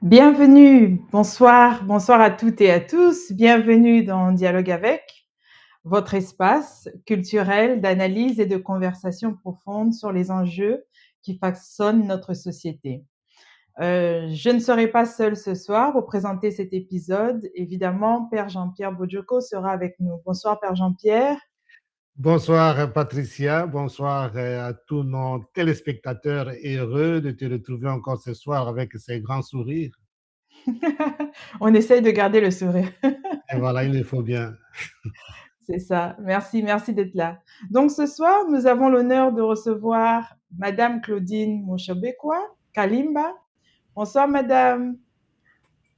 Bienvenue, bonsoir, bonsoir à toutes et à tous. Bienvenue dans Dialogue avec, votre espace culturel d'analyse et de conversation profonde sur les enjeux qui façonnent notre société. Je ne serai pas seule ce soir pour présenter cet épisode. Évidemment, Père Jean-Pierre Bojoko sera avec nous. Bonsoir, Père Jean-Pierre. Bonsoir Patricia, bonsoir à tous nos téléspectateurs, heureux de te retrouver encore ce soir avec ces grands sourires. On essaye de garder le sourire. Et voilà, il le faut bien. C'est ça. Merci, merci d'être là. Donc ce soir, nous avons l'honneur de recevoir Madame Claudine Moshobekwa Kalimba. Bonsoir, Madame.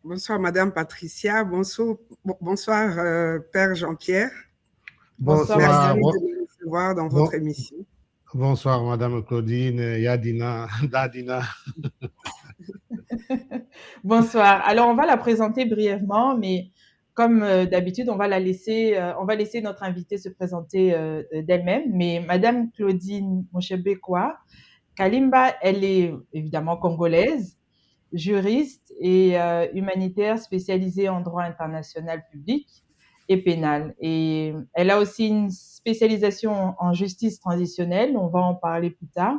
Bonsoir, Madame Patricia. Bonsoir, Père Jean-Pierre. Bonsoir, Bonsoir, Merci Madame. de me recevoir dans votre émission. Bonsoir Madame Claudine, Yadina, Dadina. Bonsoir. Alors, on va la présenter brièvement, mais comme d'habitude, on va laisser notre invitée se présenter d'elle-même. Mais Madame Claudine Moshobekwa Kalimba, elle est évidemment congolaise, juriste et humanitaire spécialisée en droit international public et pénal. Et elle a aussi une spécialisation en justice transitionnelle, on va en parler plus tard.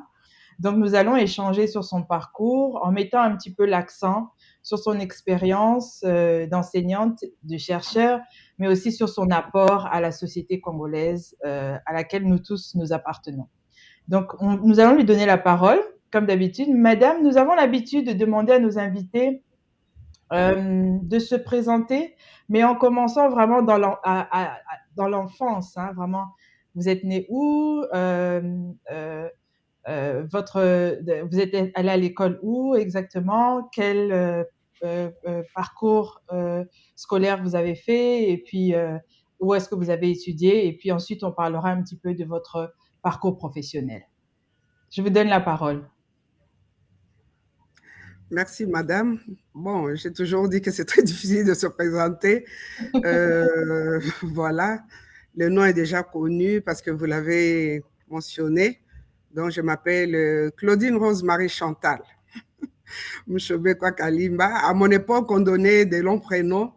Donc nous allons échanger sur son parcours en mettant un petit peu l'accent sur son expérience d'enseignante, de chercheur, mais aussi sur son apport à la société congolaise à laquelle nous tous nous appartenons. Donc nous allons lui donner la parole, comme d'habitude. Madame, nous avons l'habitude de demander à nos invités de se présenter, mais en commençant vraiment dans l'enfance, hein, vraiment. Vous êtes né où vous êtes allé à l'école où exactement? Quel parcours scolaire vous avez fait? Et puis, où est-ce que vous avez étudié? Et puis ensuite, on parlera un petit peu de votre parcours professionnel. Je vous donne la parole. Merci, Madame. Bon, j'ai toujours dit que c'est très difficile de se présenter. Voilà, le nom est déjà connu parce que vous l'avez mentionné. Donc, je m'appelle Claudine Rose-Marie Chantal Moshobekwa Kalimba. À mon époque, on donnait des longs prénoms.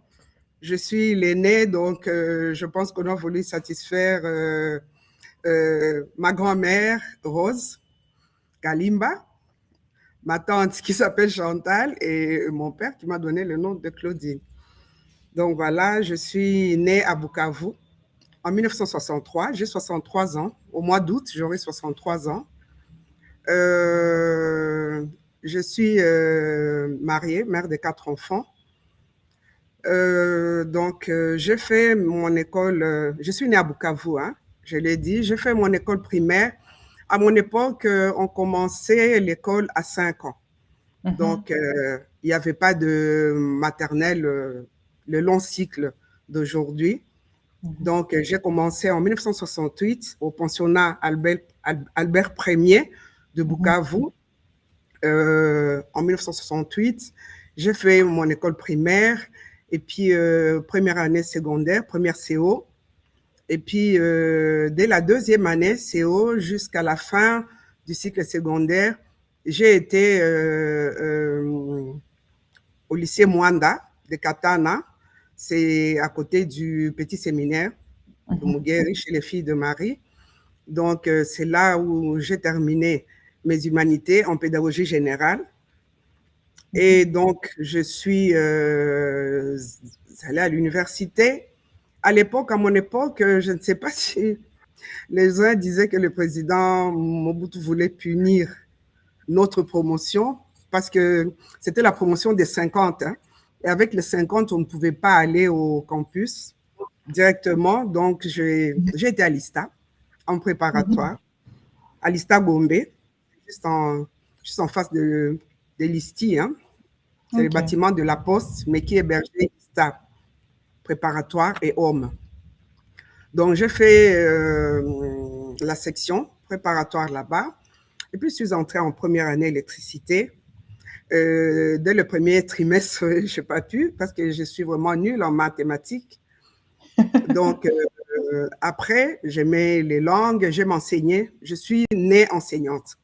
Je suis l'aînée, donc je pense qu'on a voulu satisfaire ma grand-mère, Rose Kalimba, ma tante qui s'appelle Chantal et mon père qui m'a donné le nom de Claudine. Donc voilà, je suis née à Bukavu en 1963. J'ai 63 ans. Au mois d'août, j'aurai 63 ans. Je suis mariée, mère de 4 enfants. Donc, j'ai fait mon école, je suis née à Bukavu, hein, je l'ai dit, j'ai fait mon école primaire. À mon époque, on commençait l'école à 5 ans. Donc, il n'y avait pas de maternelle, le long cycle d'aujourd'hui. Donc, j'ai commencé en 1968 au pensionnat Albert Ier de Bukavu. En 1968, j'ai fait mon école primaire et puis première année secondaire, première CO. Et puis, dès la deuxième année CO jusqu'à la fin du cycle secondaire, j'ai été au lycée Mwanda de Katana. C'est à côté du petit séminaire de Mugueri chez les filles de Marie. Donc, c'est là où j'ai terminé mes humanités en pédagogie générale. Et donc, je suis allée à l'université. À l'époque, à mon époque, je ne sais pas si les uns disaient que le président Mobutu voulait punir notre promotion parce que c'était la promotion des 50. Hein. Et avec les 50, on ne pouvait pas aller au campus directement. Donc, j'ai été à l'ISTA en préparatoire, à l'ISTA Gombe, juste en face de l'ISTI. Hein. C'est le bâtiment de la Poste, mais qui hébergeait l'ISTA préparatoire et hommes. Donc, j'ai fait la section préparatoire là-bas. Et puis, je suis entrée en première année électricité. Dès le premier trimestre, je n'ai pas pu parce que je suis vraiment nulle en mathématiques. Donc, après, j'aimais les langues, j'aime enseigner. Je suis née enseignante,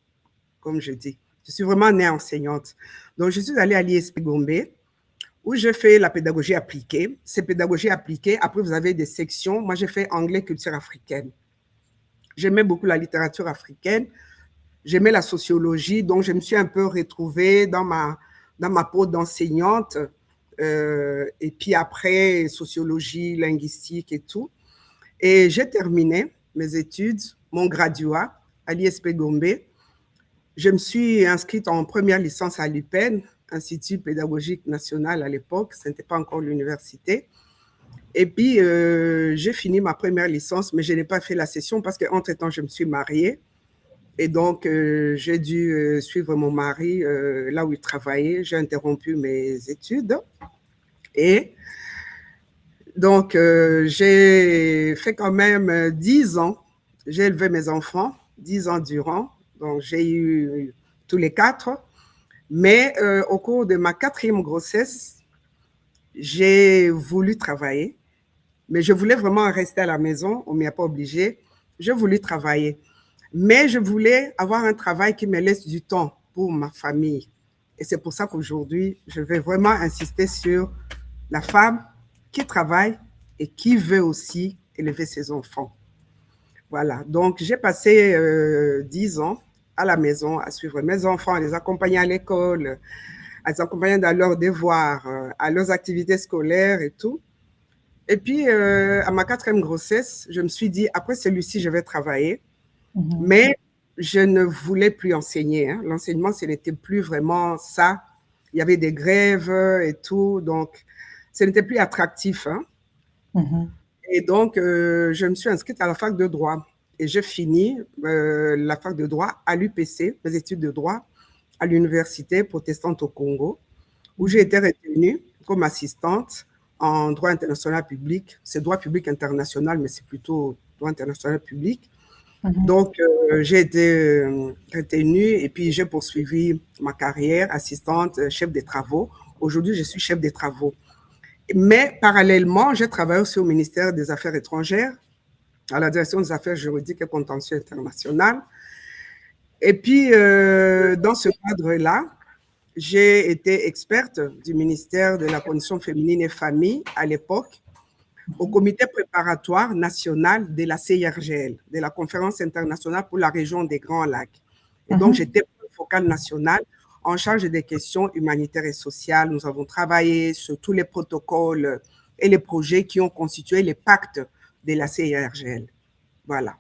comme je dis. Je Je suis vraiment née enseignante. Donc, je suis allée à l'ISP Gombe, où je fais la pédagogie appliquée. C'est pédagogie appliquée. Après, vous avez des sections. Moi, j'ai fait anglais, culture africaine. J'aimais beaucoup la littérature africaine. J'aimais la sociologie. Donc, je me suis un peu retrouvée dans ma peau d'enseignante. Et puis après, sociologie, linguistique et tout. Et j'ai terminé mes études, mon graduat à l'ISP Gombe. Je me suis inscrite en première licence à l'UPEN, Institut pédagogique national à l'époque, ce n'était pas encore l'université. Et puis, j'ai fini ma première licence, mais je n'ai pas fait la session parce qu'entre-temps, je me suis mariée. Et donc, j'ai dû suivre mon mari là où il travaillait. J'ai interrompu mes études. Et donc, j'ai fait quand même 10 ans. J'ai élevé mes enfants 10 ans durant. Donc, j'ai eu tous les 4. Mais au cours de ma 4e grossesse, j'ai voulu travailler. Mais je voulais vraiment rester à la maison. On ne m'y a pas obligée. Je voulais travailler. Mais je voulais avoir un travail qui me laisse du temps pour ma famille. Et c'est pour ça qu'aujourd'hui, je vais vraiment insister sur la femme qui travaille et qui veut aussi élever ses enfants. Voilà, donc j'ai passé 10 ans à la maison à suivre mes enfants, à les accompagner à l'école, à les accompagner dans leurs devoirs, à leurs activités scolaires et tout. Et puis, à ma 4e grossesse, je me suis dit, après celui-ci, je vais travailler. Mais je ne voulais plus enseigner. Hein. L'enseignement, ce n'était plus vraiment ça. Il y avait des grèves et tout, donc ce n'était plus attractif. Hein. Et donc, je me suis inscrite à la fac de droit. Et j'ai fini la fac de droit à l'UPC, mes études de droit, à l'université protestante au Congo, où j'ai été retenue comme assistante en droit international public. C'est droit public international, mais c'est plutôt droit international public. Donc, j'ai été retenue et puis j'ai poursuivi ma carrière, assistante, chef des travaux. Aujourd'hui, je suis chef des travaux. Mais parallèlement, j'ai travaillé aussi au ministère des Affaires étrangères, à la direction des affaires juridiques et contentieux internationales. Et puis, dans ce cadre-là, j'ai été experte du ministère de la Condition féminine et famille à l'époque, au comité préparatoire national de la CIRGL, de la Conférence internationale pour la région des Grands Lacs. Et donc, j'étais focale nationale en charge des questions humanitaires et sociales. Nous avons travaillé sur tous les protocoles et les projets qui ont constitué les pactes de la CIRGL. Voilà.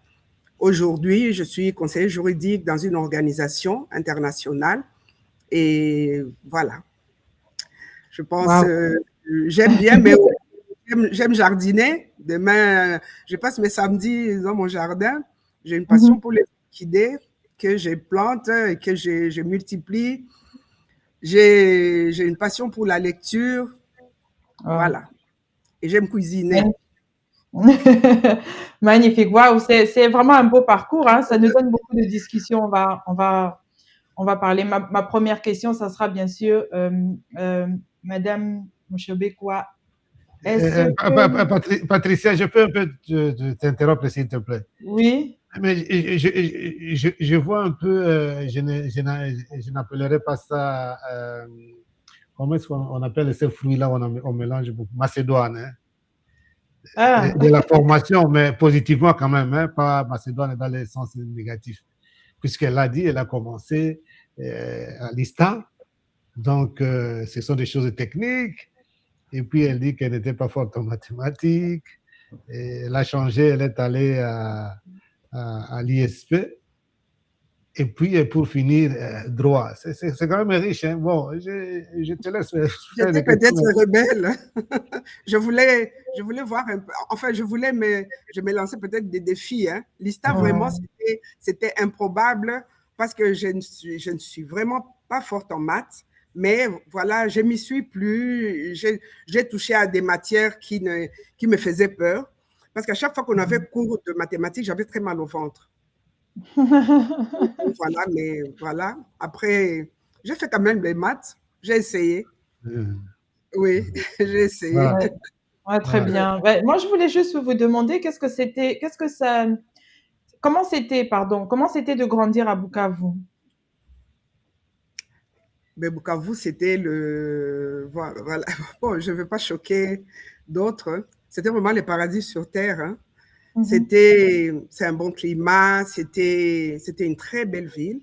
Aujourd'hui, je suis conseiller juridique dans une organisation internationale et voilà. Je pense, j'aime bien, mais j'aime jardiner. Demain, je passe mes samedis dans mon jardin. J'ai une passion pour les orchidées que je plante et que je multiplie. J'ai une passion pour la lecture. Voilà. Et j'aime cuisiner. Magnifique. Waouh, c'est vraiment un beau parcours. Hein. Ça nous donne beaucoup de discussions. On va parler. Ma première question, ça sera bien sûr, Madame Moshobekwa. Patricia, je peux un peu t'interrompre, s'il te plaît? Oui. Mais je vois un peu, je n'appellerais pas ça, comment est-ce qu'on appelle ces fruits-là, on mélange beaucoup, macédoine, hein? De la formation, mais positivement quand même, hein, pas macédoine dans le sens négatif. Puisqu'elle l'a dit, elle a commencé à l'ISTA, donc ce sont des choses techniques, et puis elle dit qu'elle n'était pas forte en mathématiques, et elle a changé, elle est allée à l'ISP, et puis pour finir, droit. C'est quand même riche. Hein? Bon, je te laisse faire. J'étais peut-être rebelle. je voulais voir un peu. Enfin, je me lançais peut-être des défis. Hein? L'ISTA, vraiment, c'était improbable parce que je ne suis vraiment pas forte en maths. Mais voilà, je m'y suis plus. J'ai touché à des matières qui me faisaient peur. Parce qu'à chaque fois qu'on avait cours de mathématiques, j'avais très mal au ventre. Voilà, mais voilà. Après, j'ai fait quand même les maths. J'ai essayé. Oui, j'ai essayé. Ouais, très bien. Ouais, moi, je voulais juste vous demander comment c'était de grandir à Bukavu? Ben, Bukavu, c'était voilà. Bon, je ne veux pas choquer d'autres. C'était vraiment le paradis sur terre. Hein. C'est un bon climat. C'était une très belle ville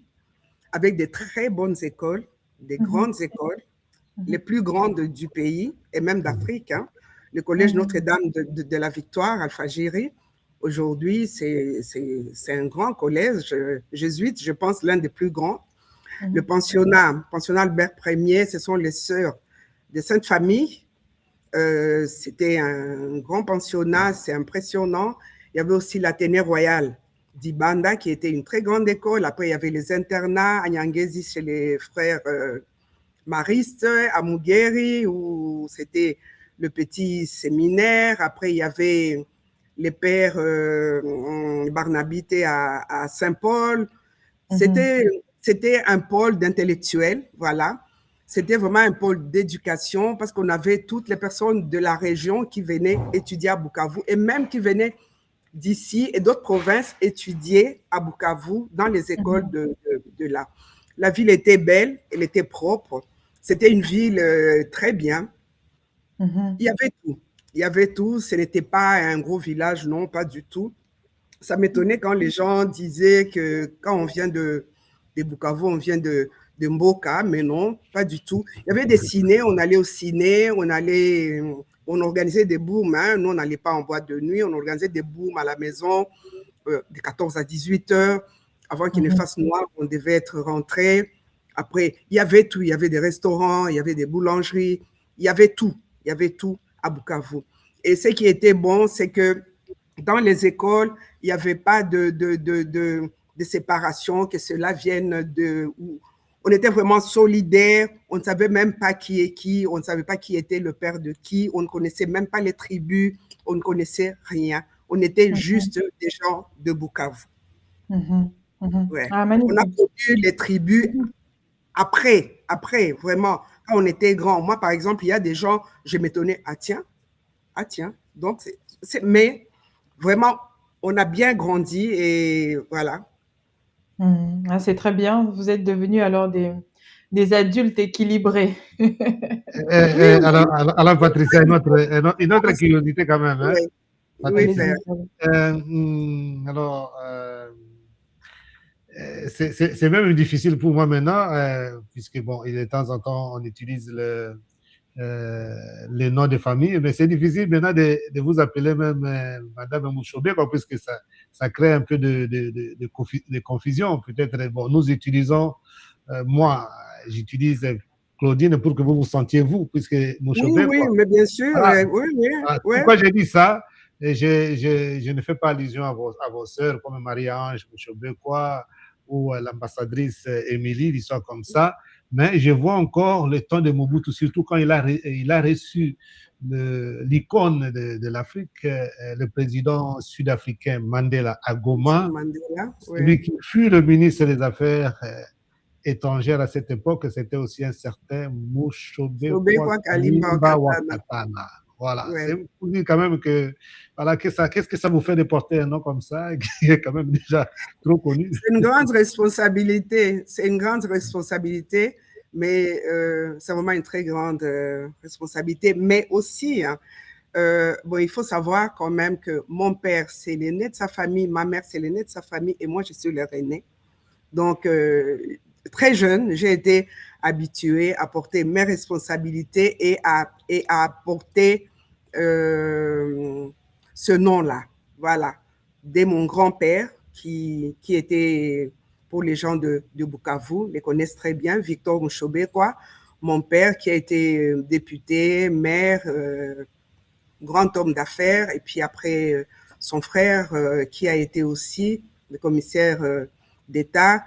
avec des très bonnes écoles, des grandes écoles, les plus grandes du pays et même d'Afrique. Hein. Le collège Notre-Dame de la Victoire, Alfagiri, aujourd'hui, c'est un grand collège jésuite, je pense l'un des plus grands. Le pensionnat Albert Ier, ce sont les sœurs de Sainte Famille. C'était un grand pensionnat, c'est impressionnant. Il y avait aussi l'Athénée royal d'Ibanda, qui était une très grande école. Après, il y avait les internats à Nyangezi chez les frères maristes, à Mugeri, où c'était le petit séminaire. Après, il y avait les pères Barnabite à Saint-Paul. C'était un pôle d'intellectuels, voilà. C'était vraiment un pôle d'éducation parce qu'on avait toutes les personnes de la région qui venaient étudier à Bukavu et même qui venaient d'ici et d'autres provinces étudier à Bukavu dans les écoles de là. La ville était belle, elle était propre. C'était une ville très bien. Il y avait tout. Il y avait tout. Ce n'était pas un gros village, non, pas du tout. Ça m'étonnait quand les gens disaient que quand on vient de Bukavu, on vient de Mboka, mais non, pas du tout. Il y avait des ciné, on allait au ciné, on organisait des booms. Hein. Nous, on n'allait pas en boîte de nuit, on organisait des booms à la maison de 14 à 18 heures. Avant qu'il ne fasse noir, on devait être rentré. Après, il y avait tout. Il y avait des restaurants, il y avait des boulangeries, il y avait tout. Il y avait tout à Bukavu. Et ce qui était bon, c'est que dans les écoles, il n'y avait pas de séparation, que cela vienne de... On était vraiment solidaires, on ne savait même pas qui est qui, on ne savait pas qui était le père de qui, on ne connaissait même pas les tribus, on ne connaissait rien. On était juste des gens de Bukavu. Ouais. Ah, On a connu les tribus après, vraiment, quand on était grand. Moi, par exemple, il y a des gens, je m'étonnais, ah tiens. Donc, mais vraiment, on a bien grandi et voilà. Ah, c'est très bien. Vous êtes devenus alors des adultes équilibrés. Alors, Patricia, une autre curiosité quand même. Hein? Oui, alors, c'est même difficile pour moi maintenant, puisque bon, de temps en temps, on utilise les noms de famille, mais c'est difficile maintenant de vous appeler même Madame Mouchobé, puisque ça crée un peu de confusion. Peut-être, bon, nous utilisons, moi, j'utilise Claudine pour que vous vous sentiez vous, puisque Mouchobé. Oui, mais bien sûr. Voilà. Oui. Pourquoi j'ai dit ça? Je ne fais pas allusion à vos sœurs comme Marie-Ange Mouchobé, ou l'ambassadrice Émilie, des histoires comme ça. Mais je vois encore le temps de Mobutu, surtout quand il a reçu l'icône de l'Afrique, le président sud-africain Mandela à Goma, celui qui fut le ministre des Affaires étrangères à cette époque, c'était aussi un certain Mouchobé Kalimba Wakatana. Voilà, c'est pour dire quand même que, voilà, qu'est-ce que ça vous fait de porter un nom comme ça, qui est quand même déjà trop connu. C'est une grande responsabilité, mais c'est vraiment une très grande responsabilité. Mais aussi, hein, bon, il faut savoir quand même que mon père, c'est l'aîné de sa famille, ma mère, c'est l'aîné de sa famille, et moi, je suis leur aîné. Donc, très jeune, j'ai été habituée à porter mes responsabilités et à porter ce nom-là. Voilà. Dès mon grand-père, qui était, pour les gens de Bukavu, les connaissent très bien, Victor Mouchobé, quoi. Mon père qui a été député, maire, grand homme d'affaires, et puis après, son frère qui a été aussi le commissaire d'État.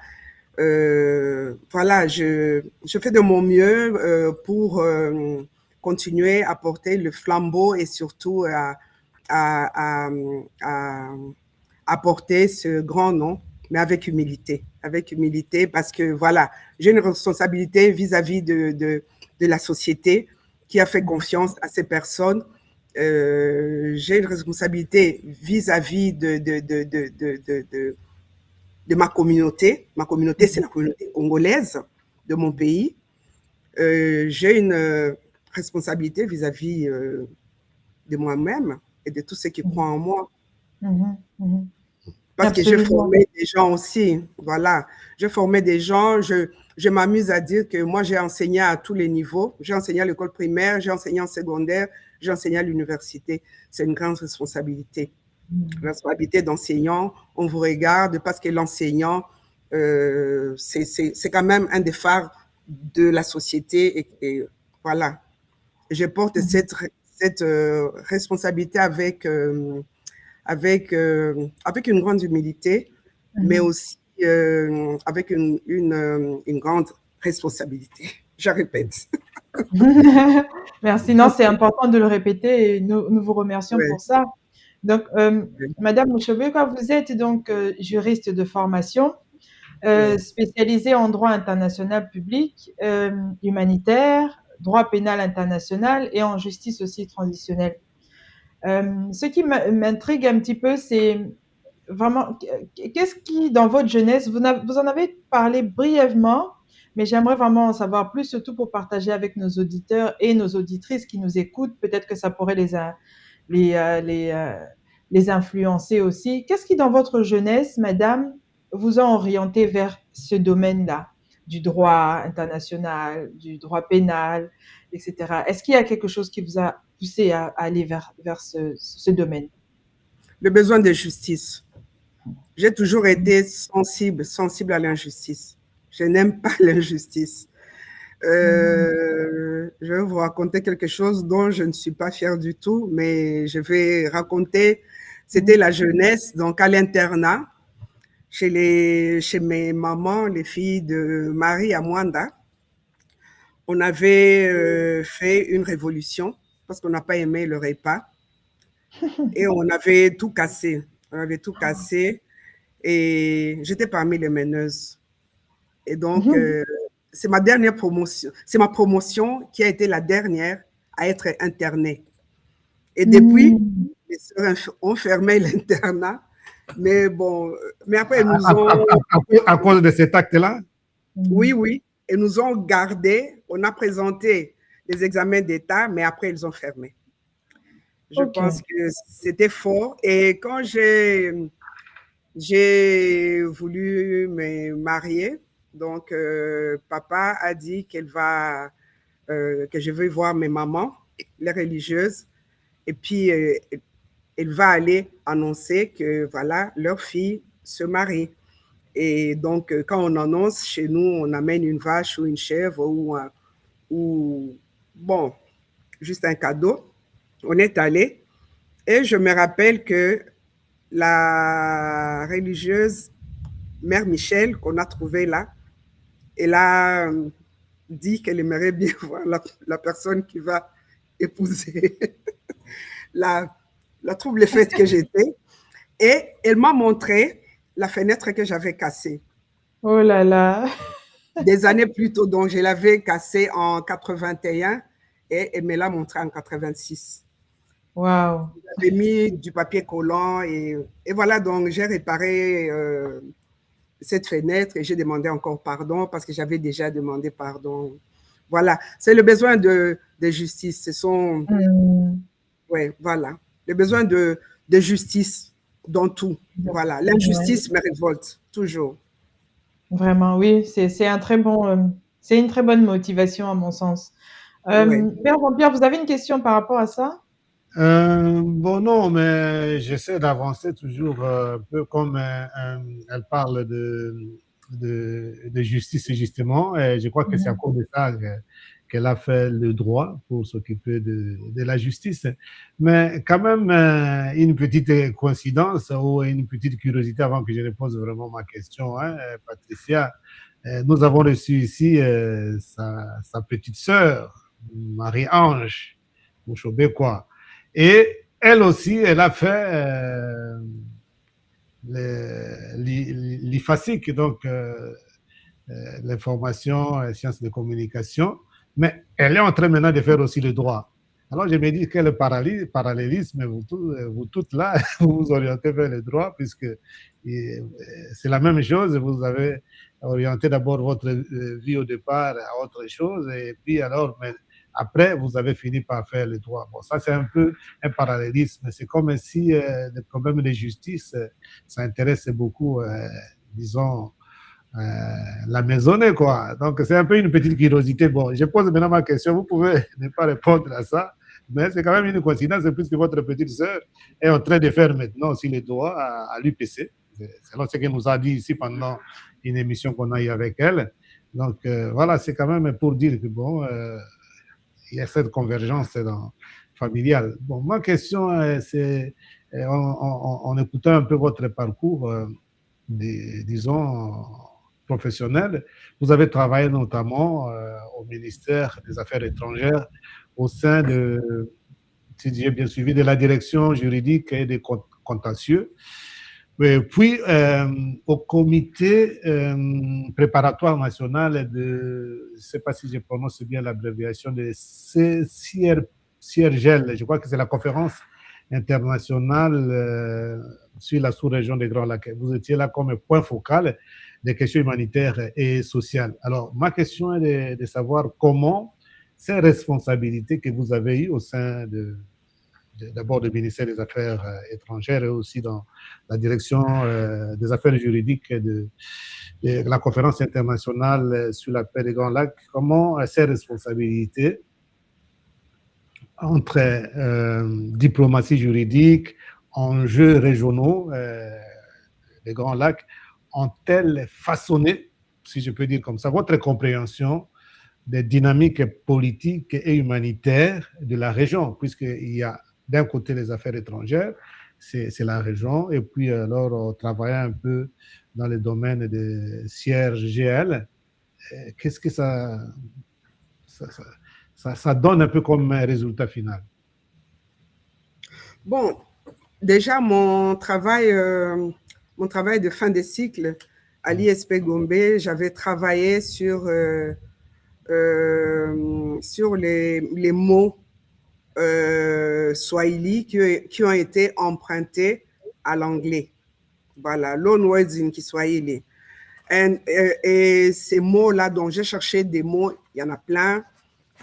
Voilà, je fais de mon mieux pour continuer à porter le flambeau et surtout à porter ce grand nom, mais avec humilité parce que voilà, j'ai une responsabilité vis-à-vis de la société qui a fait confiance à ces personnes. J'ai une responsabilité vis-à-vis de ma communauté. Ma communauté, c'est la communauté congolaise de mon pays. j'ai une responsabilité vis-à-vis de moi-même et de tous ceux qui croient en moi. Parce que j'ai formé des gens aussi, voilà. Je formais des gens, je m'amuse à dire que moi, j'ai enseigné à tous les niveaux. J'ai enseigné à l'école primaire, j'ai enseigné en secondaire, j'ai enseigné à l'université. C'est une grande responsabilité. La responsabilité d'enseignant, on vous regarde parce que l'enseignant, c'est quand même un des phares de la société. Et voilà. Je porte cette responsabilité avec une grande humilité, mais aussi avec une grande responsabilité. Je répète. Merci. Non, c'est important de le répéter et nous vous remercions Ouais. pour ça. Donc, Madame Mushobekwa, vous êtes donc juriste de formation, spécialisée en droit international public, humanitaire, droit pénal international et en justice aussi transitionnelle. Ce qui m'intrigue un petit peu, c'est vraiment, qu'est-ce qui, dans votre jeunesse, vous en avez parlé brièvement, mais j'aimerais vraiment en savoir plus, surtout pour partager avec nos auditeurs et nos auditrices qui nous écoutent. Peut-être que ça pourrait les influencer aussi. Qu'est-ce qui, dans votre jeunesse, madame, vous a orienté vers ce domaine-là, du droit international, du droit pénal, etc. Est-ce qu'il y a quelque chose qui vous a poussé à aller vers ce domaine? Le besoin de justice. J'ai toujours été sensible à l'injustice. Je n'aime pas l'injustice. Je vais vous raconter quelque chose dont je ne suis pas fière du tout, mais je vais raconter. C'était la jeunesse, donc à l'internat, chez mes mamans, les filles de Marie à Mwanda. On avait fait une révolution parce qu'on n'a pas aimé le repas et on avait tout cassé. On avait tout cassé et j'étais parmi les meneuses. Et donc, c'est ma dernière promotion. C'est ma promotion qui a été la dernière à être internée. Et depuis, les sœurs ont fermé l'internat. Mais bon, mais après, ils nous ont... À cause de cet acte-là? Oui, oui. Ils nous ont gardés. On a présenté les examens d'État, mais après, ils ont fermé. Je pense que c'était fort. Et quand j'ai voulu me marier, donc papa a dit que je vais voir mes mamans, les religieuses, et puis elle va aller annoncer que voilà, leur fille se marie. Et donc, quand on annonce, chez nous, on amène une vache ou une chèvre ou bon, juste un cadeau. On est allé et je me rappelle que la religieuse Mère Michel qu'on a trouvée là, elle a dit qu'elle aimerait bien voir la personne qui va épouser la trouble faite que j'étais. Et elle m'a montré la fenêtre que j'avais cassée. Oh là là. Des années plus tôt, donc je l'avais cassée en 81 et elle me l'a montré en 86. Wow. J'avais mis du papier collant et voilà, donc j'ai réparé cette fenêtre et j'ai demandé encore pardon parce que j'avais déjà demandé pardon. Voilà, c'est le besoin de justice. Ce sont, ouais, voilà, le besoin de justice dans tout. Voilà, l'injustice me révolte toujours. Vraiment, oui, c'est un très bon, c'est une très bonne motivation à mon sens. Père Jean-Pierre, vous avez une question par rapport à ça? Bon, non, mais j'essaie d'avancer toujours un peu comme elle parle de justice, justement. Et je crois que c'est à cause de ça qu'elle a fait le droit pour s'occuper de la justice. Mais quand même, une petite coïncidence ou une petite curiosité avant que je ne pose vraiment ma question, hein, Patricia. Nous avons reçu ici sa petite sœur, Marie-Ange Mushobekwa. Et elle aussi, elle a fait l'IFASIC, donc l'information et sciences de communication, mais elle est en train maintenant de faire aussi le droit. Alors je me dis quel parallélisme, vous toutes là, vous vous orientez vers le droit, puisque c'est la même chose, vous avez orienter d'abord votre vie au départ à autre chose, et puis alors, mais après, vous avez fini par faire le droit. Bon, ça, c'est un peu un parallélisme. C'est comme si les problèmes de justice, ça intéresse beaucoup, disons, la maisonnée, quoi. Donc, c'est un peu une petite curiosité. Bon, je pose maintenant ma question. Vous pouvez ne pas répondre à ça, mais c'est quand même une coïncidence puisque votre petite sœur est en train de faire maintenant aussi les droits à l'UPC. C'est ce qu'elle nous a dit ici pendant une émission qu'on a eue avec elle. Donc, voilà, c'est quand même pour dire que, bon, il y a cette convergence familiale. Bon, ma question, c'est, en écoutant un peu votre parcours, disons, professionnel, vous avez travaillé notamment au ministère des Affaires étrangères au sein de, si j'ai bien suivi, de la direction juridique et des contentieux. Et puis, au comité préparatoire national de, je ne sais pas si je prononce bien l'abréviation, de CIRGEL, je crois que c'est la conférence internationale sur la sous-région des Grands Lacs. Vous étiez là comme point focal des questions humanitaires et sociales. Alors, ma question est de savoir comment ces responsabilités que vous avez eues au sein d'abord du ministère des Affaires étrangères et aussi dans la direction des affaires juridiques de la conférence internationale sur la paix des Grands Lacs, comment ces responsabilités entre diplomatie juridique, enjeux régionaux des Grands Lacs, ont-elles façonné, si je peux dire comme ça, votre compréhension des dynamiques politiques et humanitaires de la région, puisqu'il y a d'un côté les affaires étrangères, c'est la région, et puis alors on travaillait un peu dans le domaine de CIRGL. Qu'est-ce que ça donne un peu comme résultat final? Bon, déjà mon travail de fin de cycle à l'ISP Gombe, j'avais travaillé sur les mots swahili qui ont été empruntés à l'anglais. Voilà, loan words in Kiswahili. Et ces mots-là, dont j'ai cherché des mots, il y en a plein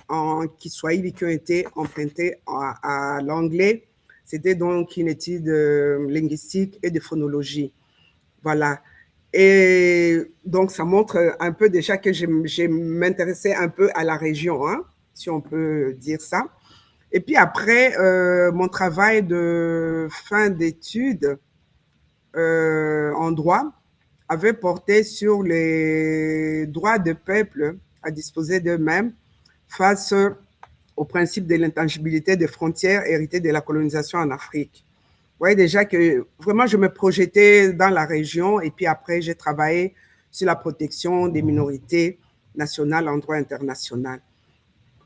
en Kiswahili qui ont été empruntés à l'anglais. C'était donc une étude linguistique et de phonologie. Voilà. Et donc, ça montre un peu déjà que je m'intéressais un peu à la région, hein, si on peut dire ça. Et puis après, mon travail de fin d'études en droit avait porté sur les droits des peuples à disposer d'eux-mêmes face au principe de l'intangibilité des frontières héritées de la colonisation en Afrique. Vous voyez déjà que vraiment je me projetais dans la région et puis après j'ai travaillé sur la protection des minorités nationales en droit international.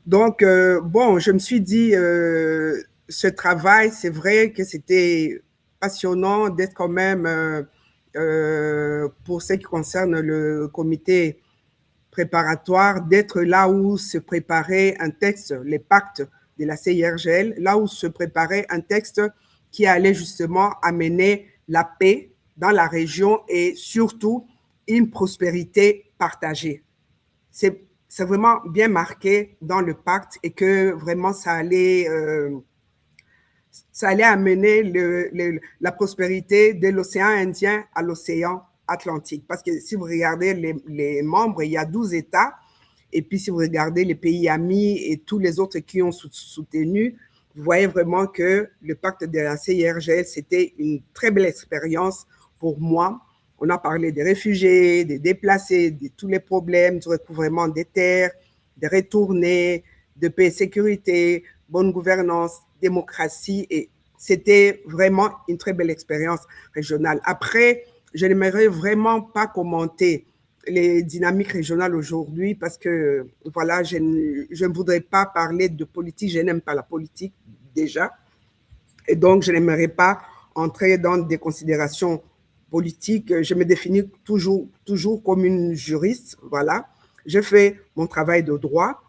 Donc, bon, je me suis dit, ce travail, c'est vrai que c'était passionnant d'être quand même, pour ce qui concerne le comité préparatoire, d'être là où se préparait un texte, les pactes de la CIRGL, là où se préparait un texte qui allait justement amener la paix dans la région et surtout une prospérité partagée. C'est vraiment bien marqué dans le pacte et que vraiment ça allait amener la prospérité de l'océan Indien à l'océan Atlantique. Parce que si vous regardez les membres, il y a 12 États. Et puis si vous regardez les pays amis et tous les autres qui ont soutenu, vous voyez vraiment que le pacte de la CIRGL, c'était une très belle expérience pour moi. On a parlé des réfugiés, des déplacés, de tous les problèmes, du recouvrement des terres, des retournés, de paix et sécurité, bonne gouvernance, démocratie. Et c'était vraiment une très belle expérience régionale. Après, je n'aimerais vraiment pas commenter les dynamiques régionales aujourd'hui parce que, voilà, je ne voudrais pas parler de politique. Je n'aime pas la politique déjà. Et donc, je n'aimerais pas entrer dans des considérations politique, je me définis toujours comme une juriste, voilà. Je fais mon travail de droit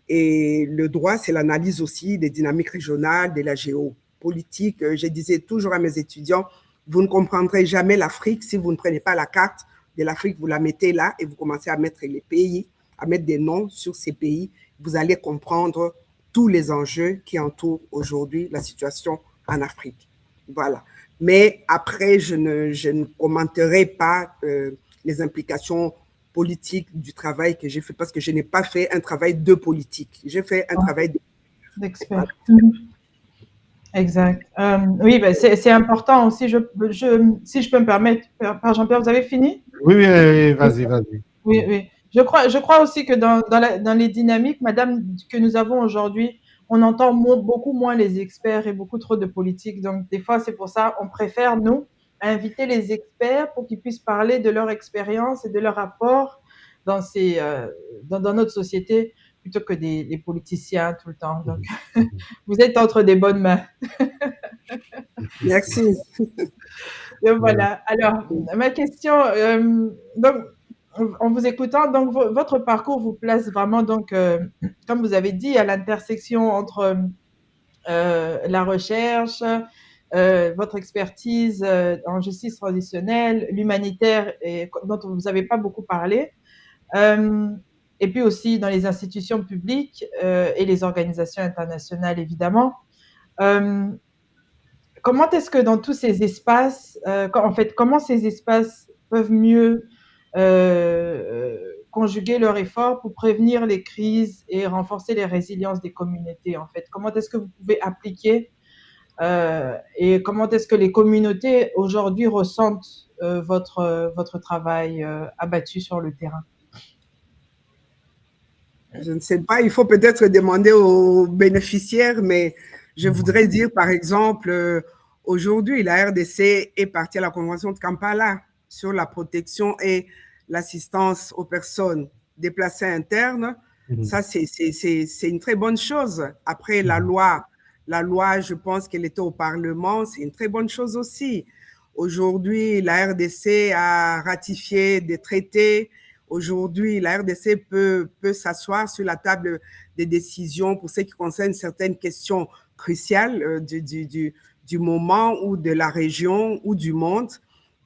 et le droit, c'est l'analyse aussi des dynamiques régionales, de la géopolitique. Je disais toujours à mes étudiants, vous ne comprendrez jamais l'Afrique si vous ne prenez pas la carte de l'Afrique, vous la mettez là et vous commencez à mettre les pays, à mettre des noms sur ces pays, vous allez comprendre tous les enjeux qui entourent aujourd'hui la situation en Afrique. Voilà. Mais après, je ne commenterai pas les implications politiques du travail que j'ai fait parce que je n'ai pas fait un travail de politique. J'ai fait un travail d'expert. Exact. Oui, ben c'est important aussi. Si je peux me permettre, Père Jean-Pierre, vous avez fini? Oui, vas-y. Oui, oui. Je crois aussi que dans les dynamiques, madame, que nous avons aujourd'hui, on entend beaucoup moins les experts et beaucoup trop de politique. Donc, des fois, c'est pour ça, on préfère, nous, inviter les experts pour qu'ils puissent parler de leur expérience et de leur apport dans dans notre société plutôt que des politiciens tout le temps. Donc, vous êtes entre des bonnes mains. Merci. Donc, voilà. Alors, ma question, donc, en vous écoutant, donc votre parcours vous place vraiment, donc, comme vous avez dit, à l'intersection entre la recherche, votre expertise en justice traditionnelle, l'humanitaire, dont vous n'avez pas beaucoup parlé, et puis aussi dans les institutions publiques et les organisations internationales, évidemment. Comment est-ce que dans tous ces espaces, en fait, comment ces espaces peuvent mieux conjuguer leurs efforts pour prévenir les crises et renforcer les résiliences des communautés, en fait? Comment est-ce que vous pouvez appliquer et comment est-ce que les communautés aujourd'hui ressentent votre travail abattu sur le terrain? Je ne sais pas, il faut peut-être demander aux bénéficiaires, mais je voudrais dire, par exemple, aujourd'hui, la RDC est partie à la Convention de Kampala sur la protection et l'assistance aux personnes déplacées internes. Ça, c'est une très bonne chose. Après, la loi, je pense qu'elle était au Parlement, c'est une très bonne chose aussi. Aujourd'hui, la RDC a ratifié des traités. Aujourd'hui, la RDC peut s'asseoir sur la table des décisions pour ce qui concerne certaines questions cruciales du moment ou de la région ou du monde.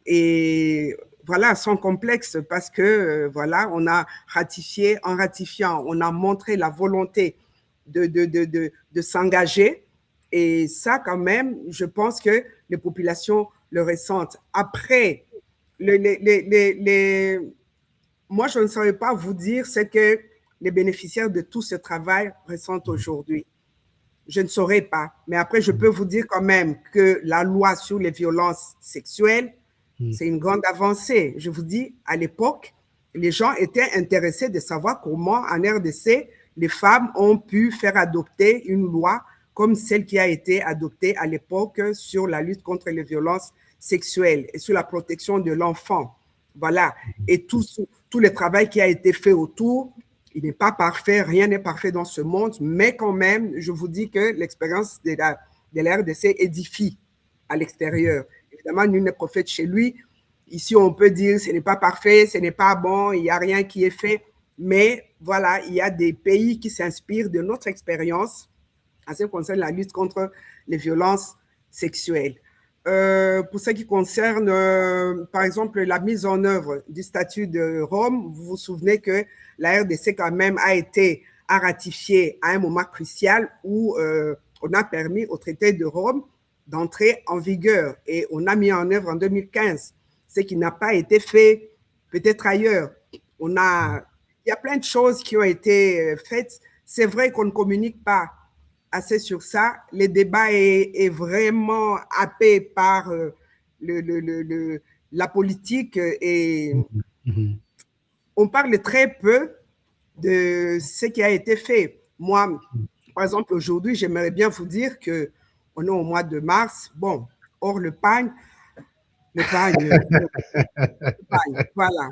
Et voilà, sans complexe, parce que voilà, on a ratifié, en ratifiant, on a montré la volonté de s'engager. Et ça, quand même, je pense que les populations le ressentent. Après, moi, je ne saurais pas vous dire ce que les bénéficiaires de tout ce travail ressentent aujourd'hui. Je ne saurais pas. Mais après, je peux vous dire quand même que la loi sur les violences sexuelles, c'est une grande avancée. Je vous dis, à l'époque, les gens étaient intéressés de savoir comment, en RDC, les femmes ont pu faire adopter une loi comme celle qui a été adoptée à l'époque sur la lutte contre les violences sexuelles et sur la protection de l'enfant. Voilà. Et tout le travail qui a été fait autour, il n'est pas parfait, rien n'est parfait dans ce monde, mais quand même, je vous dis que l'expérience de la RDC édifie à l'extérieur. Évidemment, nul n'est prophète chez lui. Ici, on peut dire ce n'est pas parfait, ce n'est pas bon, il n'y a rien qui est fait. Mais voilà, il y a des pays qui s'inspirent de notre expérience en ce qui concerne la lutte contre les violences sexuelles. Pour ce qui concerne, par exemple, la mise en œuvre du statut de Rome, vous vous souvenez que la RDC quand même a ratifié à un moment crucial où on a permis au traité de Rome d'entrer en vigueur et on a mis en œuvre en 2015, ce qui n'a pas été fait peut-être ailleurs. Il y a plein de choses qui ont été faites. C'est vrai qu'on ne communique pas assez sur ça. Le débat est vraiment happé par la politique et on parle très peu de ce qui a été fait. Moi, par exemple, aujourd'hui, j'aimerais bien vous dire qu'on est au mois de mars. Bon, hors le pagne, voilà.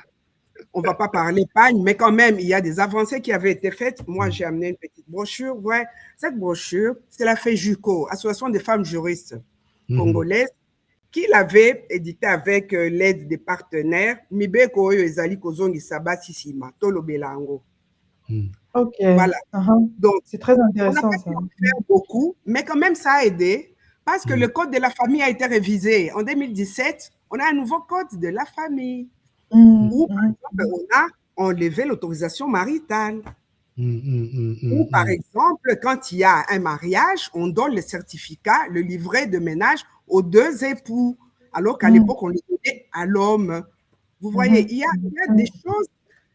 On ne va pas parler pagne, mais quand même, il y a des avancées qui avaient été faites. Moi, j'ai amené une petite brochure. Ouais. Cette brochure, c'est la FEJUCO, Association des femmes juristes congolaises, qui l'avait éditée avec l'aide des partenaires. Mibeko oyo ezali kozongisa basisima tolobelango. Ok. Voilà. Donc, c'est très intéressant. On n'a pas pu faire beaucoup, mais quand même, ça a aidé parce que le code de la famille a été révisé. En 2017, on a un nouveau code de la famille. Ou, par exemple, on a enlevé l'autorisation maritale. Ou, par exemple, quand il y a un mariage, on donne le certificat, le livret de ménage aux deux époux, alors qu'à l'époque, on le donnait à l'homme. Vous voyez, il y a des choses,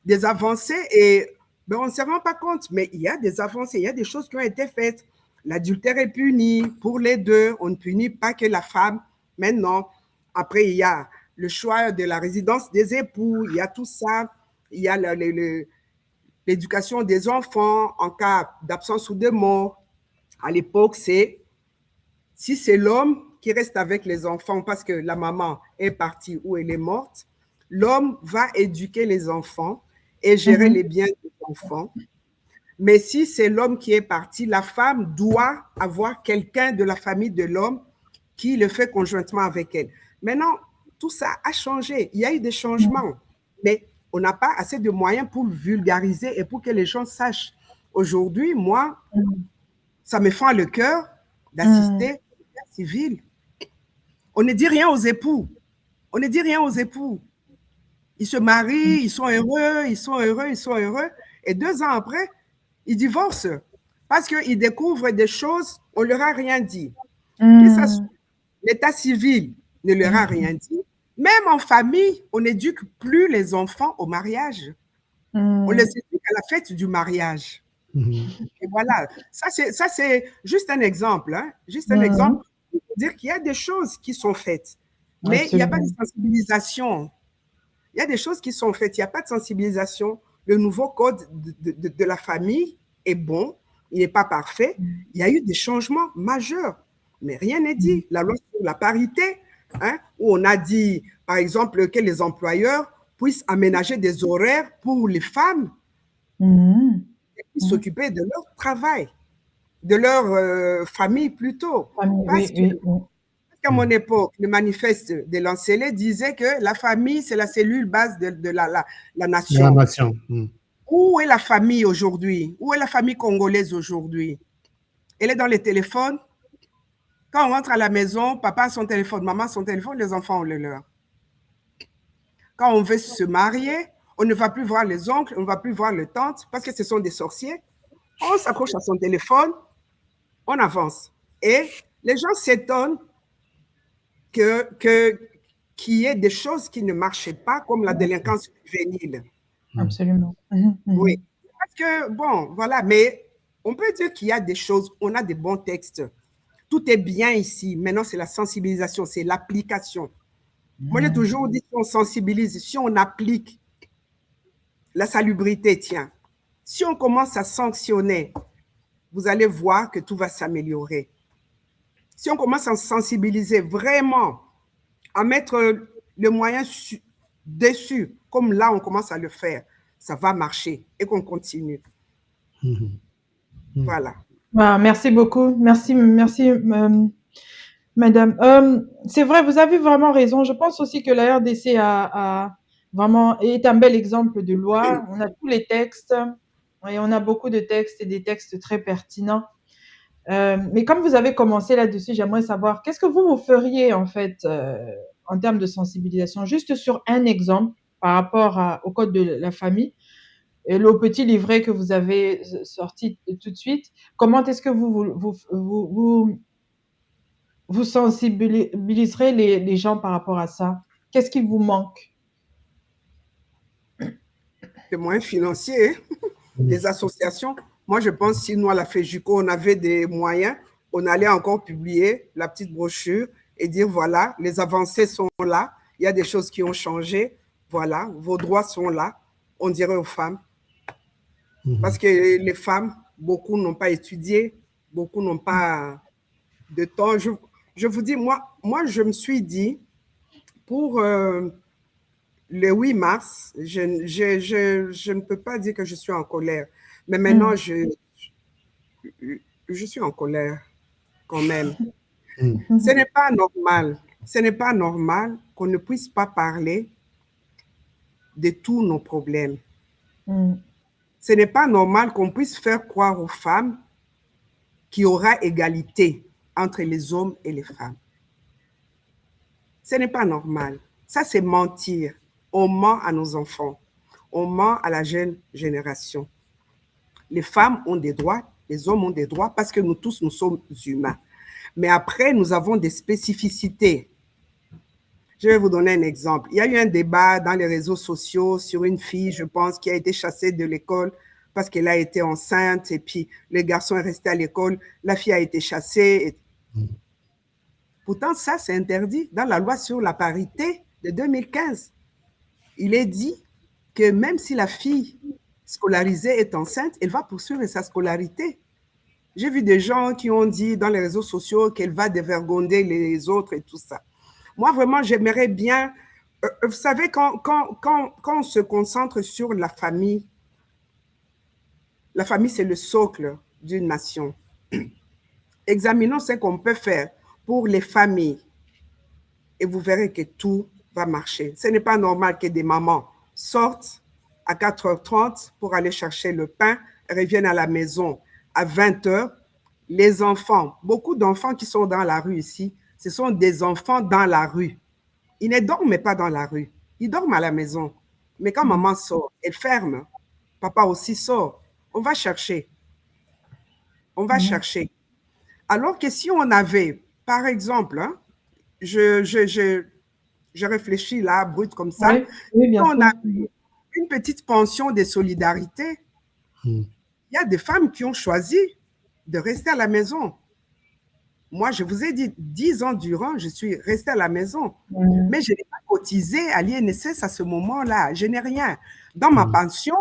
des avancées, et ben, on ne se rend pas compte, mais il y a des avancées, il y a des choses qui ont été faites. L'adultère est puni pour les deux, on ne punit pas que la femme. Maintenant, après, il y a le choix de la résidence des époux, il y a tout ça, il y a l'éducation des enfants en cas d'absence ou de mort. À l'époque, si c'est l'homme qui reste avec les enfants parce que la maman est partie ou elle est morte, l'homme va éduquer les enfants et gérer les biens des enfants. Mais si c'est l'homme qui est parti, la femme doit avoir quelqu'un de la famille de l'homme qui le fait conjointement avec elle. Maintenant, tout ça a changé. Il y a eu des changements, mais on n'a pas assez de moyens pour vulgariser et pour que les gens sachent. Aujourd'hui, moi, ça me fend le cœur d'assister au cas civil. On ne dit rien aux époux. On ne dit rien aux époux. Ils se marient, ils sont heureux, ils sont heureux, ils sont heureux. Et 2 ans après, ils divorcent parce qu'ils découvrent des choses, on ne leur a rien dit. L'état civil ne leur a rien dit. Même en famille, on n'éduque plus les enfants au mariage. On les éduque à la fête du mariage. Et voilà, ça c'est juste un exemple. Hein? Juste un exemple pour dire qu'il y a des choses qui sont faites, mais il n'y a pas de sensibilisation. Il y a des choses qui sont faites, il n'y a pas de sensibilisation. Le nouveau code de la famille est bon, il n'est pas parfait. Il y a eu des changements majeurs, mais rien n'est dit. La loi sur la parité, hein, où on a dit, par exemple, que les employeurs puissent aménager des horaires pour les femmes et puissent s'occuper de leur travail, de leur famille plutôt. Parce qu'à mon époque, le manifeste de Lancellet disait que la famille, c'est la cellule base de la nation. La nation. Où est la famille aujourd'hui? Où est la famille congolaise aujourd'hui? Elle est dans les téléphones. Quand on rentre à la maison, papa a son téléphone, maman a son téléphone, les enfants ont le leur. Quand on veut se marier, on ne va plus voir les oncles, on ne va plus voir les tantes parce que ce sont des sorciers. On s'accroche à son téléphone, on avance. Et les gens s'étonnent qu'il y ait des choses qui ne marchaient pas, comme la délinquance juvénile. Absolument. Oui. Parce que, bon, voilà, mais on peut dire qu'il y a des choses, on a des bons textes. Tout est bien ici. Maintenant, c'est la sensibilisation, c'est l'application. Moi, j'ai toujours dit, si on sensibilise, si on applique la salubrité, tiens, si on commence à sanctionner, vous allez voir que tout va s'améliorer. Si on commence à sensibiliser vraiment, à mettre le moyen dessus, comme là, on commence à le faire, ça va marcher et qu'on continue. Voilà. Ah, merci beaucoup. Merci, madame. C'est vrai, vous avez vraiment raison. Je pense aussi que la RDC est un bel exemple de loi. On a tous les textes et on a beaucoup de textes et des textes très pertinents. Mais comme vous avez commencé là-dessus, j'aimerais savoir qu'est-ce que vous feriez en fait en termes de sensibilisation, juste sur un exemple par rapport au code de la famille. Et le petit livret que vous avez sorti tout de suite, comment est-ce que vous sensibiliserez les gens par rapport à ça? Qu'est-ce qui vous manque? Les moyens financiers, les associations. Moi, je pense que si nous, à la FEJUCO, on avait des moyens, on allait encore publier la petite brochure et dire, voilà, les avancées sont là, il y a des choses qui ont changé, voilà, vos droits sont là, on dirait aux femmes. Parce que les femmes, beaucoup n'ont pas étudié, beaucoup n'ont pas de temps. Je vous dis, moi, je me suis dit, pour le 8 mars, je ne peux pas dire que je suis en colère, mais maintenant, je suis en colère quand même. Ce n'est pas normal. Ce n'est pas normal qu'on ne puisse pas parler de tous nos problèmes. Ce n'est pas normal qu'on puisse faire croire aux femmes qu'il y aura égalité entre les hommes et les femmes. Ce n'est pas normal. Ça, c'est mentir. On ment à nos enfants. On ment à la jeune génération. Les femmes ont des droits, les hommes ont des droits parce que nous tous, nous sommes humains. Mais après, nous avons des spécificités. Je vais vous donner un exemple. Il y a eu un débat dans les réseaux sociaux sur une fille, je pense, qui a été chassée de l'école parce qu'elle a été enceinte et puis le garçon est resté à l'école, la fille a été chassée. Pourtant, ça, c'est interdit dans la loi sur la parité de 2015. Il est dit que même si la fille scolarisée est enceinte, elle va poursuivre sa scolarité. J'ai vu des gens qui ont dit dans les réseaux sociaux qu'elle va dévergonder les autres et tout ça. Moi, vraiment, j'aimerais bien... vous savez, quand on se concentre sur la famille, c'est le socle d'une nation. Examinons ce qu'on peut faire pour les familles et vous verrez que tout va marcher. Ce n'est pas normal que des mamans sortent à 4h30 pour aller chercher le pain, reviennent à la maison à 20h. Les enfants, beaucoup d'enfants qui sont dans la rue ici, ce sont des enfants dans la rue. Ils ne dorment pas dans la rue, ils dorment à la maison. Mais quand maman sort, elle ferme. Papa aussi sort. On va chercher. On va chercher. Alors que si on avait, par exemple, hein, je réfléchis là, brut comme ça, oui, bien si on sûr. avait une petite pension de solidarité, il y a des femmes qui ont choisi de rester à la maison. Moi, je vous ai dit, 10 ans durant, je suis restée à la maison. Mais je n'ai pas cotisé à l'INSS à ce moment-là. Je n'ai rien. Dans ma pension,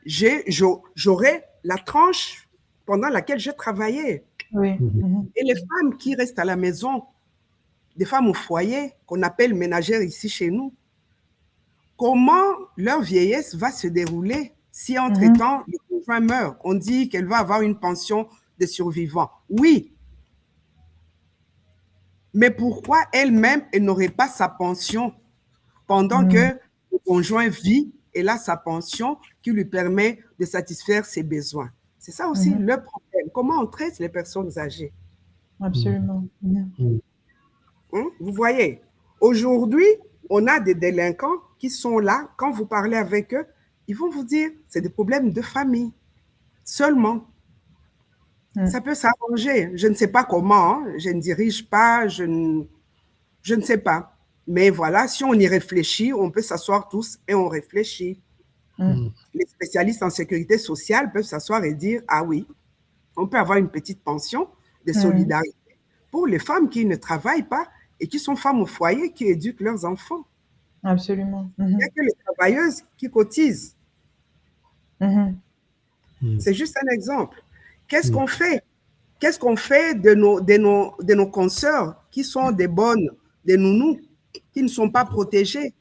j'aurai la tranche pendant laquelle j'ai travaillé. Oui. Et les femmes qui restent à la maison, des femmes au foyer, qu'on appelle ménagères ici chez nous, comment leur vieillesse va se dérouler si entre-temps, le conjoint meurt? On dit qu'elle va avoir une pension de survivant. Oui. Mais pourquoi elle-même, elle n'aurait pas sa pension pendant que le conjoint vit, elle a sa pension qui lui permet de satisfaire ses besoins? C'est ça aussi le problème. Comment on traite les personnes âgées? Absolument. Vous voyez, aujourd'hui, on a des délinquants qui sont là. Quand vous parlez avec eux, ils vont vous dire c'est des problèmes de famille seulement. Ça peut s'arranger. Je ne sais pas comment. Hein. Je ne dirige pas. Je ne sais pas. Mais voilà, si on y réfléchit, on peut s'asseoir tous et on réfléchit. Les spécialistes en sécurité sociale peuvent s'asseoir et dire ah oui, on peut avoir une petite pension de solidarité pour les femmes qui ne travaillent pas et qui sont femmes au foyer, qui éduquent leurs enfants. Absolument. Il n'y a que les travailleuses qui cotisent. C'est juste un exemple. Qu'est-ce qu'on fait? Qu'est-ce qu'on fait de nos consoeurs qui sont des bonnes, des nounous, qui ne sont pas protégées?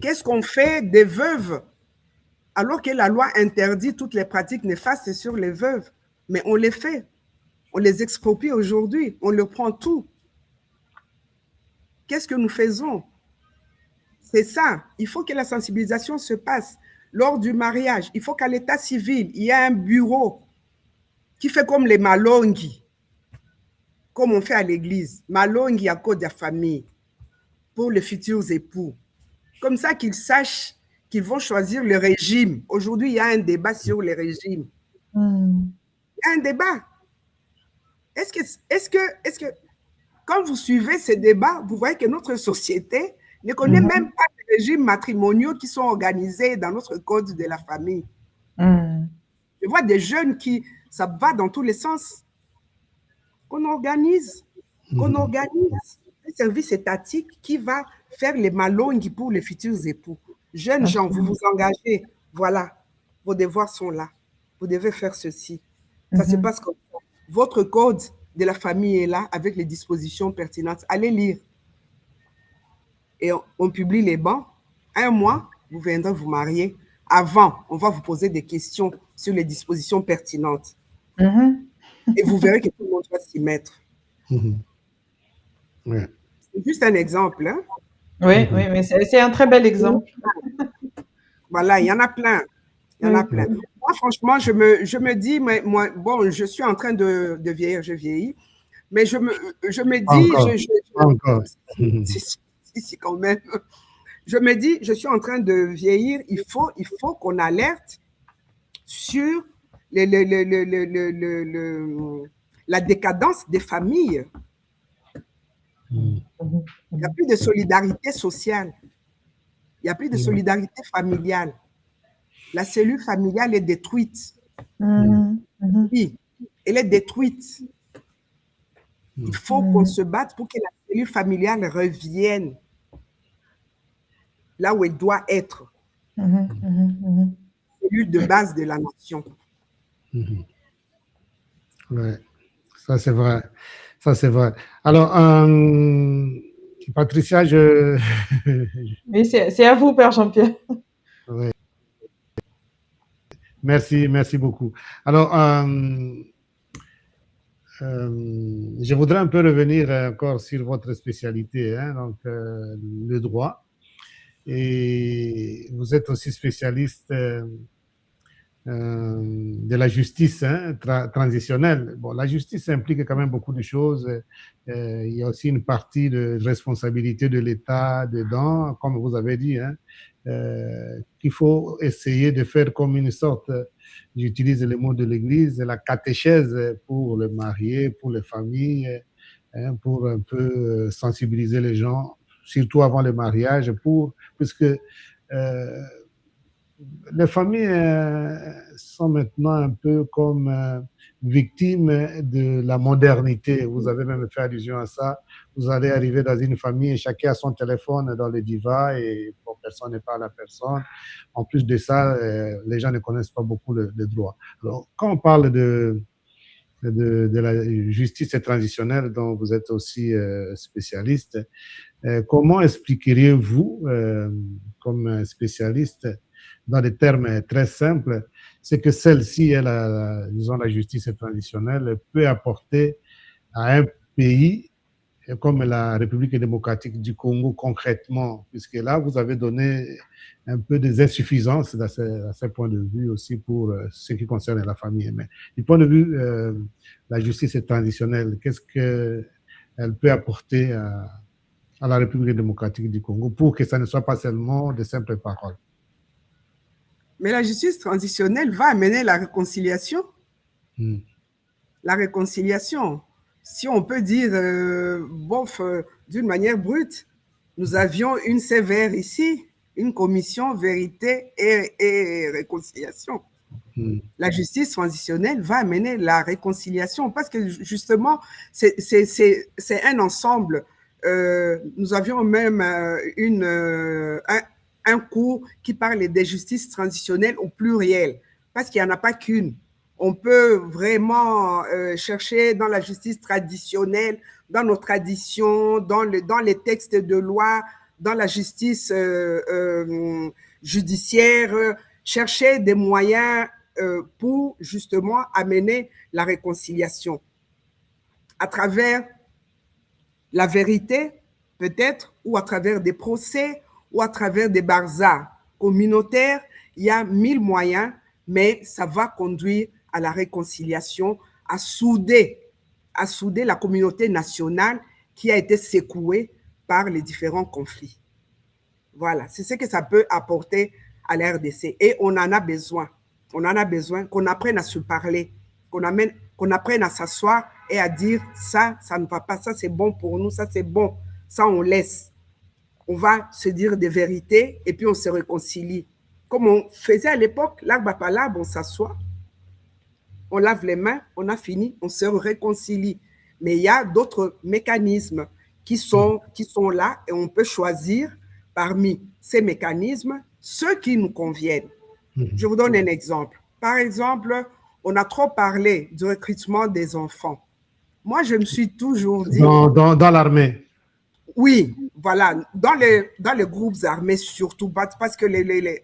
Qu'est-ce qu'on fait des veuves alors que la loi interdit toutes les pratiques néfastes sur les veuves? Mais on les fait. On les exproprie aujourd'hui. On leur prend tout. Qu'est-ce que nous faisons? C'est ça. Il faut que la sensibilisation se passe. Lors du mariage, il faut qu'à l'état civil, il y ait un bureau qui fait comme les malongi, comme on fait à l'église. Malongi à cause de la famille, pour les futurs époux. Comme ça qu'ils sachent qu'ils vont choisir le régime. Aujourd'hui, il y a un débat sur les régimes. Il y a un débat. Est-ce que quand vous suivez ces débats, vous voyez que notre société ne connaît même pas les régimes matrimoniaux qui sont organisés dans notre code de la famille. Je vois des jeunes qui, ça va dans tous les sens. Qu'on organise un service étatique qui va faire les malongues pour les futurs époux. Jeunes gens, vous vous engagez. Voilà, vos devoirs sont là. Vous devez faire ceci. Ça se passe comme ça. Votre code de la famille est là avec les dispositions pertinentes. Allez lire. Et on publie les bancs. Un mois, vous viendrez vous marier. Avant, on va vous poser des questions sur les dispositions pertinentes. Et vous verrez que tout le monde va s'y mettre. Ouais. C'est juste un exemple. Hein? Oui, mais c'est un très bel exemple. Voilà, il y en a plein. Il y en a plein. Moi, franchement, je me dis, moi, bon, je suis en train de vieillir, je vieillis, Mais je me Pas dis, encore. Pas encore. si, quand même. Je me dis, je suis en train de vieillir, il faut qu'on alerte sur la décadence des familles. Il n'y a plus de solidarité sociale. Il n'y a plus de solidarité familiale. La cellule familiale est détruite. Oui, elle est détruite. Il faut qu'on se batte pour que la cellule familiale revienne là où elle doit être. Cellule de base de la nation. Ouais, ça c'est vrai. Ça c'est vrai. Alors, Patricia, Oui, c'est à vous, Père Jean-Pierre. Ouais. Merci beaucoup. Alors, je voudrais un peu revenir encore sur votre spécialité, hein, donc le droit. Et vous êtes aussi spécialiste de la justice, hein, transitionnelle. Bon, la justice implique quand même beaucoup de choses. Il y a aussi une partie de responsabilité de l'État dedans, comme vous avez dit, hein, qu'il faut essayer de faire comme une sorte, j'utilise le mot de l'Église, la catéchèse pour les mariés, pour les familles, hein, pour un peu sensibiliser les gens, surtout avant le mariage, puisque les familles sont maintenant un peu comme victimes de la modernité. Vous avez même fait allusion à ça. Vous allez arriver dans une famille et chacun a son téléphone dans le divan et bon, personne ne parle à personne. En plus de ça, les gens ne connaissent pas beaucoup le droit. Alors, quand on parle de la justice transitionnelle dont vous êtes aussi spécialiste, comment expliqueriez-vous, comme spécialiste, dans des termes très simples, c'est que celle-ci, disons la justice traditionnelle, peut apporter à un pays comme la République démocratique du Congo concrètement, puisque là, vous avez donné un peu des insuffisances à ce point de vue aussi pour ce qui concerne la famille. Mais du point de vue la justice traditionnelle, qu'est-ce qu'elle peut apporter à la République démocratique du Congo pour que ça ne soit pas seulement de simples paroles? Mais la justice transitionnelle va amener la réconciliation. La réconciliation. Si on peut dire, bof, d'une manière brute, nous avions une CVR ici, une commission vérité et réconciliation. La justice transitionnelle va amener la réconciliation parce que justement, c'est un ensemble. Nous avions même un cours qui parle des justices transitionnelles au pluriel parce qu'il n'y en a pas qu'une. On peut vraiment chercher dans la justice traditionnelle, dans nos traditions, dans les textes de loi, dans la justice judiciaire, chercher des moyens pour justement amener la réconciliation à travers la vérité, peut-être, ou à travers des procès, ou à travers des barzas communautaires. Il y a 1000 moyens, mais ça va conduire à la réconciliation, à souder la communauté nationale qui a été secouée par les différents conflits. Voilà, c'est ce que ça peut apporter à la RDC. Et on en a besoin. On en a besoin qu'on apprenne à se parler, qu'on apprenne à s'asseoir et à dire ça, ça ne va pas, ça c'est bon pour nous, ça c'est bon, ça on laisse. On va se dire des vérités et puis on se réconcilie. Comme on faisait à l'époque, l'arbre à palabre, on s'assoit, on lave les mains, on a fini, on se réconcilie. Mais il y a d'autres mécanismes qui sont là et on peut choisir parmi ces mécanismes ceux qui nous conviennent. Je vous donne un exemple. Par exemple, on a trop parlé du recrutement des enfants. Moi, je me suis toujours dit… Dans l'armée. Oui, voilà, dans les groupes armés surtout, parce que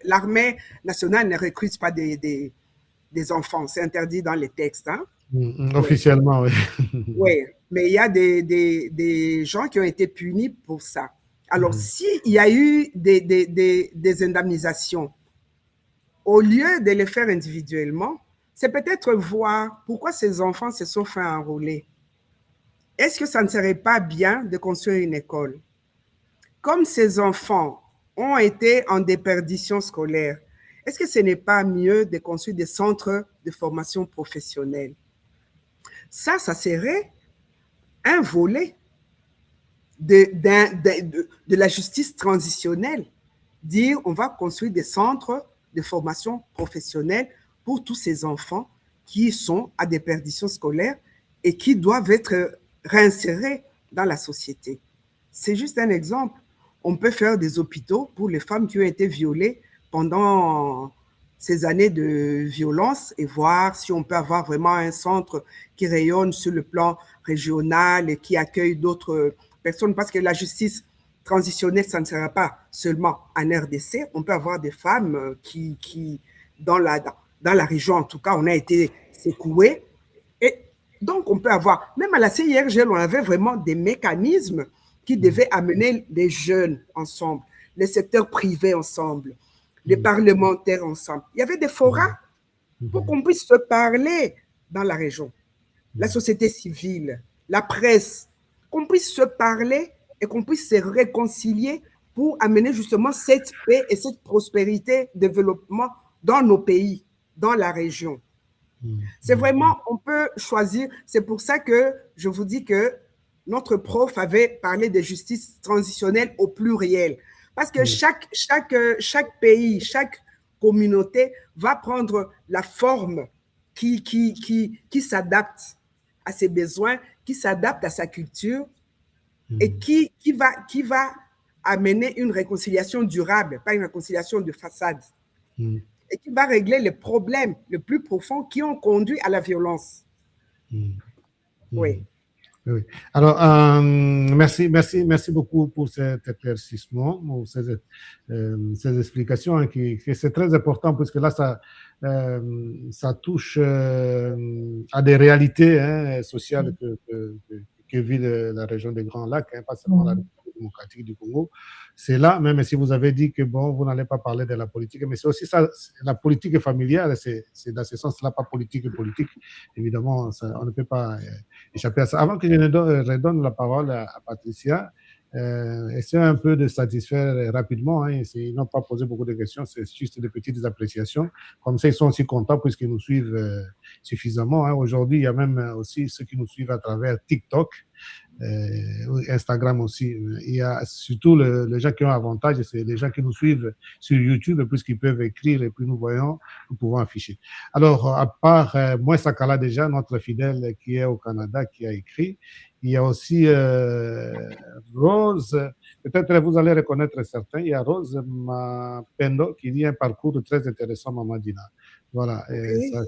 l'armée nationale ne recrute pas des enfants. C'est interdit dans les textes. Hein? Officiellement, oui. Oui, mais il y a des gens qui ont été punis pour ça. Alors, s'il y a eu des indemnisations, au lieu de les faire individuellement, c'est peut-être voir pourquoi ces enfants se sont fait enrôler. est-ce que ça ne serait pas bien de construire une école? Comme ces enfants ont été en déperdition scolaire, est-ce que ce n'est pas mieux de construire des centres de formation professionnelle? Ça serait un volet de la justice transitionnelle. Dire on va construire des centres de formation professionnelle pour tous ces enfants qui sont à déperdition scolaire et qui doivent être réinsérés dans la société. C'est juste un exemple. On peut faire des hôpitaux pour les femmes qui ont été violées pendant ces années de violence et voir si on peut avoir vraiment un centre qui rayonne sur le plan régional et qui accueille d'autres personnes, parce que la justice transitionnelle, ça ne sera pas seulement en RDC. On peut avoir des femmes qui dans la région, en tout cas, on a été secouées. Et donc, on peut avoir, même à la CIRGL, on avait vraiment des mécanismes qui devaient amener les jeunes ensemble, les secteurs privés ensemble, les parlementaires ensemble. Il y avait des forats pour qu'on puisse se parler dans la région. La société civile, la presse, qu'on puisse se parler et qu'on puisse se réconcilier pour amener justement cette paix et cette prospérité, développement dans nos pays, dans la région. C'est vraiment, on peut choisir. C'est pour ça que je vous dis que notre prof avait parlé de justice transitionnelle au pluriel. Parce que chaque pays, chaque communauté va prendre la forme qui s'adapte à ses besoins, qui s'adapte à sa culture et qui va amener une réconciliation durable, pas une réconciliation de façade, et qui va régler les problèmes les plus profonds qui ont conduit à la violence. Oui. Oui. Alors, merci beaucoup pour cet éclaircissement, pour ces explications, hein, c'est très important parce que là, ça touche à des réalités, hein, sociales que vit la région des Grands Lacs, hein, pas seulement la République démocratique du Congo. C'est là, même si vous avez dit que bon, vous n'allez pas parler de la politique, mais c'est aussi ça, la politique familiale, c'est dans ce sens-là, pas politique. Évidemment, on ne peut pas échapper à ça. Avant que je ne redonne la parole à Patricia, essayez un peu de satisfaire rapidement. Hein, ils n'ont pas posé beaucoup de questions, c'est juste des petites appréciations. Comme ça, ils sont aussi contents puisqu'ils nous suivent suffisamment. Hein. Aujourd'hui, il y a même aussi ceux qui nous suivent à travers TikTok. Instagram aussi. Il y a surtout les gens qui ont avantage, c'est les gens qui nous suivent sur YouTube, puisqu'ils peuvent écrire et puis nous voyons, nous pouvons afficher. Alors, à part moi, Sakala déjà, notre fidèle qui est au Canada, qui a écrit, il y a aussi Rose, peut-être vous allez reconnaître certains, il y a Rose Mapendo qui dit un parcours très intéressant, Mamadina. Voilà. Oui. Ça,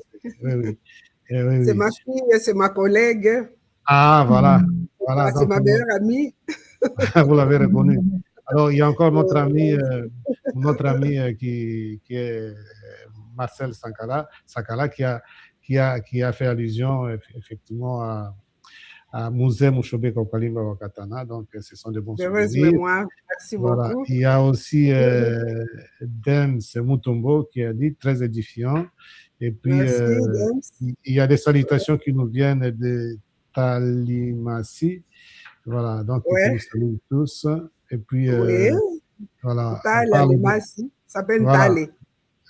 oui. C'est ma fille, c'est ma collègue. Ah, voilà. Voilà, c'est ma meilleure amie. Vous l'avez reconnu. Alors, il y a encore notre ami qui est Marcel Sakala qui a fait allusion effectivement à Musée Mouchobe Kokalimba Wakatana. Donc, ce sont de bons souvenirs. Merci voilà. beaucoup. Il y a aussi Dems Mutombo qui a dit très édifiant. Et puis, il y a des salutations qui nous viennent de Talimasi. Voilà, donc nous saluons tous. Et puis, voilà. Talimasi, ça s'appelle Tali.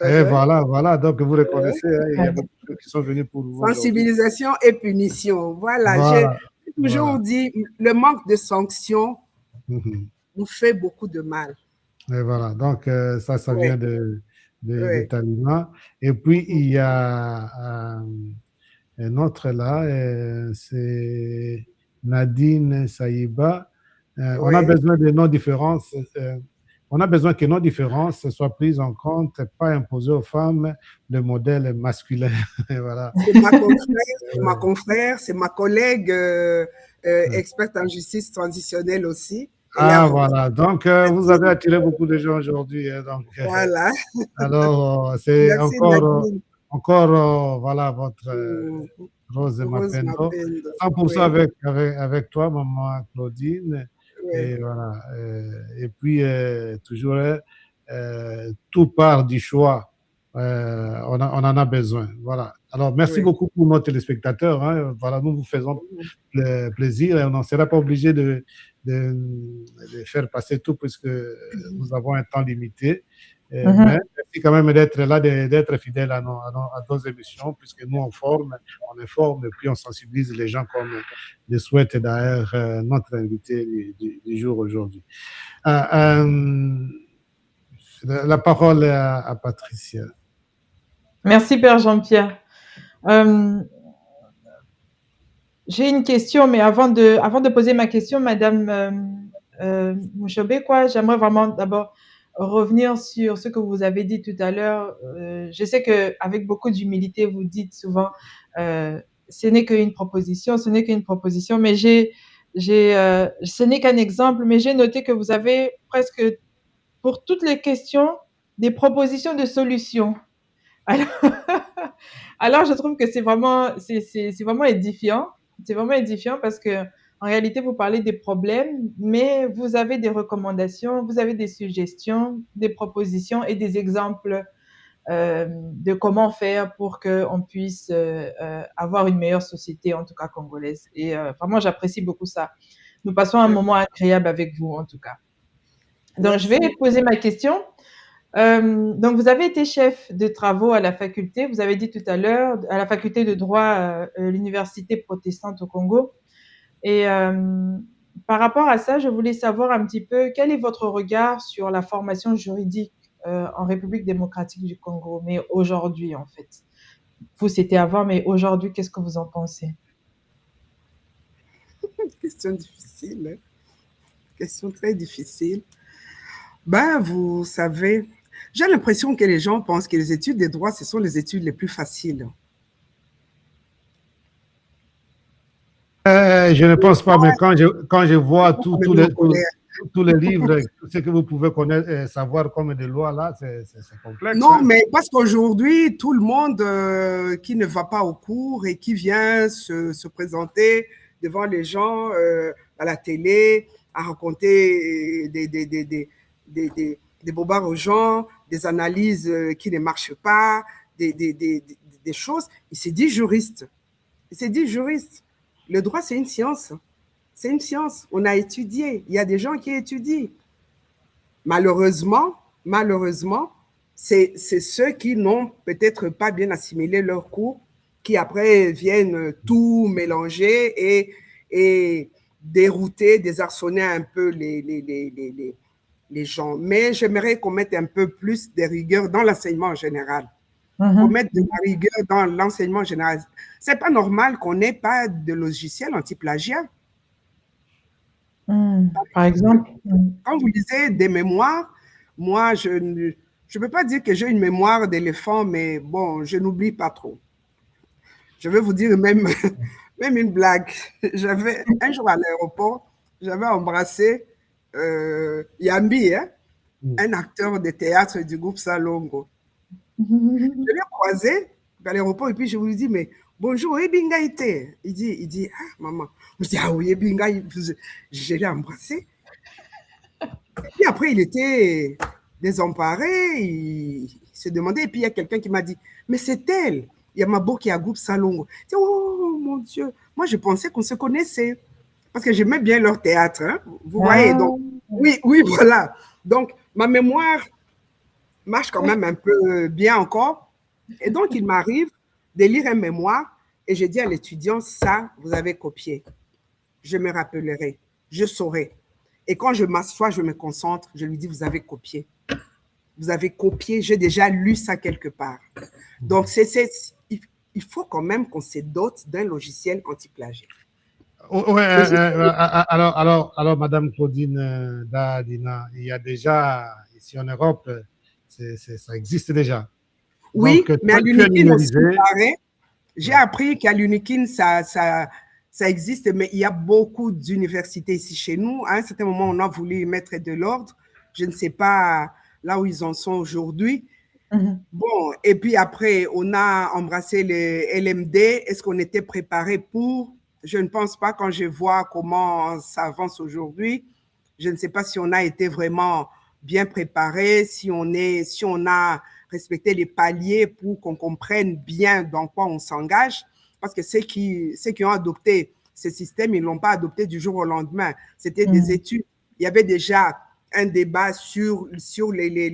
Et voilà, donc vous reconnaissez, hein, il y a beaucoup de gens qui sont venus pour vous. Sensibilisation et punition. Voilà. J'ai toujours dit, le manque de sanctions nous fait beaucoup de mal. Et voilà, donc ça vient de Talima. Et puis, il y a un autre là, c'est Nadine Saïba. On a besoin de nos différences. On a besoin que nos différences soient prises en compte, pas imposées aux femmes le modèle masculin. Voilà. C'est ma confrère, c'est ma collègue experte en justice transitionnelle aussi. Voilà. Donc, vous avez attiré beaucoup de gens aujourd'hui. Hein, donc, voilà. Alors, c'est encore voilà, votre Rose Mapendo. 100% avec toi, maman Claudine. Et voilà. Et puis, toujours, tout part du choix. on en a besoin. Voilà. Alors, merci beaucoup pour nos téléspectateurs. Hein. Voilà, nous vous faisons plaisir et on n'en sera pas obligé de faire passer tout puisque nous avons un temps limité. Mais merci quand même d'être là, d'être fidèle à nos émissions, puisque nous, on forme, on informe, et puis on sensibilise les gens comme le souhaite d'ailleurs notre invité du jour aujourd'hui. La parole est à Patricia. Merci, Père Jean-Pierre. J'ai une question, mais avant de poser ma question, Madame Mouchobé, j'aimerais vraiment d'abord revenir sur ce que vous avez dit tout à l'heure. Je sais qu'avec beaucoup d'humilité, vous dites souvent ce n'est qu'une proposition, mais ce n'est qu'un exemple, mais j'ai noté que vous avez presque pour toutes les questions des propositions de solutions. Alors je trouve que c'est vraiment édifiant. C'est vraiment édifiant parce que en réalité, vous parlez des problèmes, mais vous avez des recommandations, vous avez des suggestions, des propositions et des exemples de comment faire pour qu'on puisse avoir une meilleure société, en tout cas congolaise. Et vraiment, j'apprécie beaucoup ça. Nous passons un moment agréable avec vous, en tout cas. Donc, je vais poser ma question. Donc, vous avez été chef de travaux à la faculté, vous avez dit tout à l'heure, à la faculté de droit à l'université protestante au Congo. Et par rapport à ça, je voulais savoir un petit peu quel est votre regard sur la formation juridique en République démocratique du Congo, mais aujourd'hui en fait. Vous, c'était avant, mais aujourd'hui, qu'est-ce que vous en pensez? Question difficile, hein? Question très difficile. Ben, vous savez, j'ai l'impression que les gens pensent que les études de droit, ce sont les études les plus faciles. Je ne pense pas, mais quand je vois tous les livres, tout ce que vous pouvez connaître, savoir comme des lois, là, c'est complexe. Non, mais parce qu'aujourd'hui, tout le monde qui ne va pas au cours et qui vient se présenter devant les gens à la télé, à raconter des bobards aux gens, des analyses qui ne marchent pas, des choses, il s'est dit juriste. Il s'est dit juriste. Le droit, c'est une science. C'est une science. On a étudié. Il y a des gens qui étudient. Malheureusement, c'est ceux qui n'ont peut-être pas bien assimilé leur cours qui après viennent tout mélanger et dérouter, désarçonner un peu les gens. Mais j'aimerais qu'on mette un peu plus de rigueur dans l'enseignement en général. Qu'on mette de la rigueur dans l'enseignement en général. C'est pas normal qu'on n'ait pas de logiciel anti-plagiat. Par exemple. Quand vous lisez des mémoires, moi, je ne peux pas dire que j'ai une mémoire d'éléphant, mais bon, je n'oublie pas trop. Je vais vous dire même une blague. J'avais un jour à l'aéroport, j'avais embrassé Yambi, hein, un acteur de théâtre du groupe Salongo. Je l'ai croisé à l'aéroport et puis je lui dis, mais bonjour, Ebinga était. Il dit, ah, maman. Je dis, ah oui, Ebinga, je l'ai embrassé. Et après, il était désemparé, il se demandait, et puis il y a quelqu'un qui m'a dit, mais c'est elle, Yamabo qui a groupe Salongo. Je dis, oh mon Dieu, moi je pensais qu'on se connaissait, parce que j'aimais bien leur théâtre, hein, vous voyez, donc, oui, voilà. Donc, ma mémoire marche quand même un peu bien encore. Et donc, il m'arrive de lire un mémoire et je dis à l'étudiant, ça, vous avez copié. Je me rappellerai, je saurai. Et quand je m'assois, je me concentre, je lui dis, vous avez copié. Vous avez copié, j'ai déjà lu ça quelque part. Donc, il faut quand même qu'on se dote d'un logiciel anti-plagiat. Oui, alors, Madame Claudine Dadina, il y a déjà, ici en Europe, ça existe déjà. Oui, donc, mais à l'UNIKIN aussi, j'ai appris qu'à l'UNIKIN, ça existe, mais il y a beaucoup d'universités ici chez nous. À un certain moment, on a voulu mettre de l'ordre. Je ne sais pas là où ils en sont aujourd'hui. Bon, et puis après, on a embrassé le LMD. Est-ce qu'on était préparé pour? Je ne pense pas quand je vois comment ça avance aujourd'hui. Je ne sais pas si on a été vraiment bien préparé, si on a respecter les paliers pour qu'on comprenne bien dans quoi on s'engage. Parce que ceux qui ont adopté ce système, ils ne l'ont pas adopté du jour au lendemain. C'était des études. Il y avait déjà un débat sur les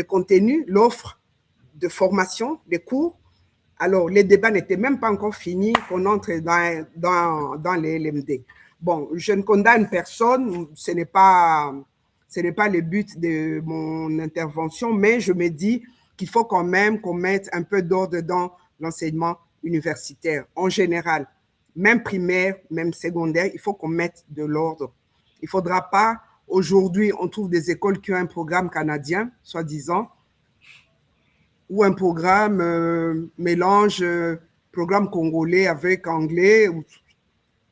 contenus, l'offre de formation, les cours. Alors, les débats n'étaient même pas encore finis qu'on entre dans les LMD. Bon, je ne condamne personne, ce n'est pas le but de mon intervention, mais je me dis qu'il faut quand même qu'on mette un peu d'ordre dans l'enseignement universitaire en général. Même primaire, même secondaire, il faut qu'on mette de l'ordre. Il ne faudra pas, aujourd'hui, on trouve des écoles qui ont un programme canadien, soi-disant, ou un programme mélange programme congolais avec anglais.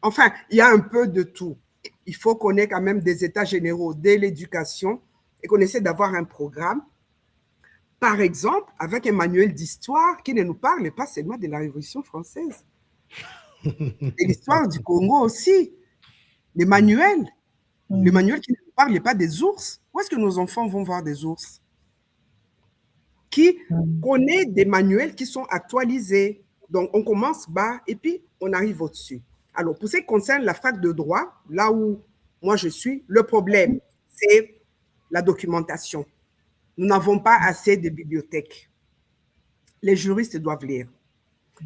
Enfin, il y a un peu de tout. Il faut qu'on ait quand même des états généraux de l'éducation et qu'on essaie d'avoir un programme, par exemple, avec un manuel d'histoire qui ne nous parle pas seulement de la Révolution française, et l'histoire du Congo aussi. Les manuels qui ne parlent pas des ours. Où est-ce que nos enfants vont voir des ours? Qui connaît des manuels qui sont actualisés. Donc, on commence bas et puis on arrive au-dessus. Alors, pour ce qui concerne la fac de droit, là où moi je suis, le problème, c'est la documentation. Nous n'avons pas assez de bibliothèques. Les juristes doivent lire.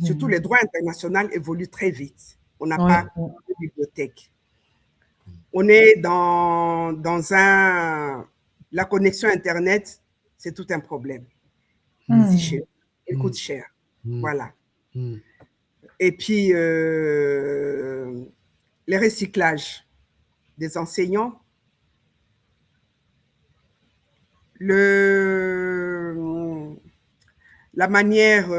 Surtout, les droits internationaux évoluent très vite. On n'a pas de bibliothèque. On est dans la connexion Internet, c'est tout un problème. C'est cher. Elle coûte cher. Voilà. Et puis, les recyclages des enseignants, la manière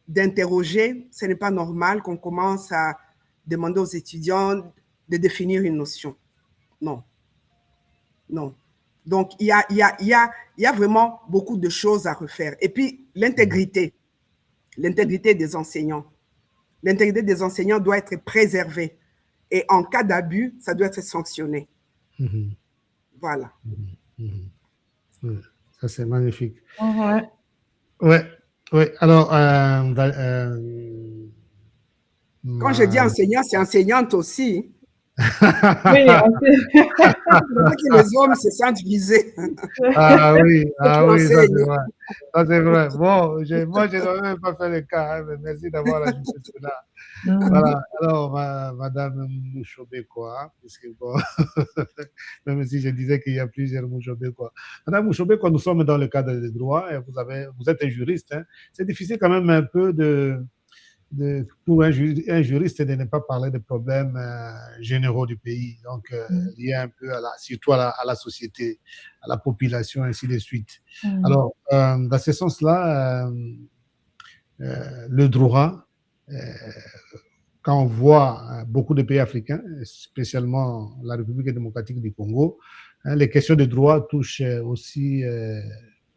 d'interroger, ce n'est pas normal qu'on commence à demander aux étudiants de définir une notion. Non. Non. Donc, il y a vraiment beaucoup de choses à refaire. Et puis, l'intégrité des enseignants. L'intégrité des enseignants doit être préservée. Et en cas d'abus, ça doit être sanctionné. Voilà. Ça, c'est magnifique. Ouais. Alors, quand je dis enseignant, c'est enseignante aussi. Oui, que les hommes se sentent visés. Ah oui, ça c'est vrai. Ça c'est vrai. Bon, moi, je n'avais même pas fait le cas, hein, mais merci d'avoir ajouté cela. Voilà. Alors, Madame Mouchobekwa, puisque bon, même si je disais qu'il y a plusieurs Mouchobekwa. Madame Mouchobekwa, nous sommes dans le cadre des droits et vous êtes un juriste. Hein. C'est difficile quand même un peu pour un juriste de ne pas parler des problèmes généraux du pays, donc liés un peu surtout à la société, à la population, ainsi de suite. Alors, dans ce sens-là, le droit, quand on voit beaucoup de pays africains, spécialement la République démocratique du Congo, les questions de droit touchent aussi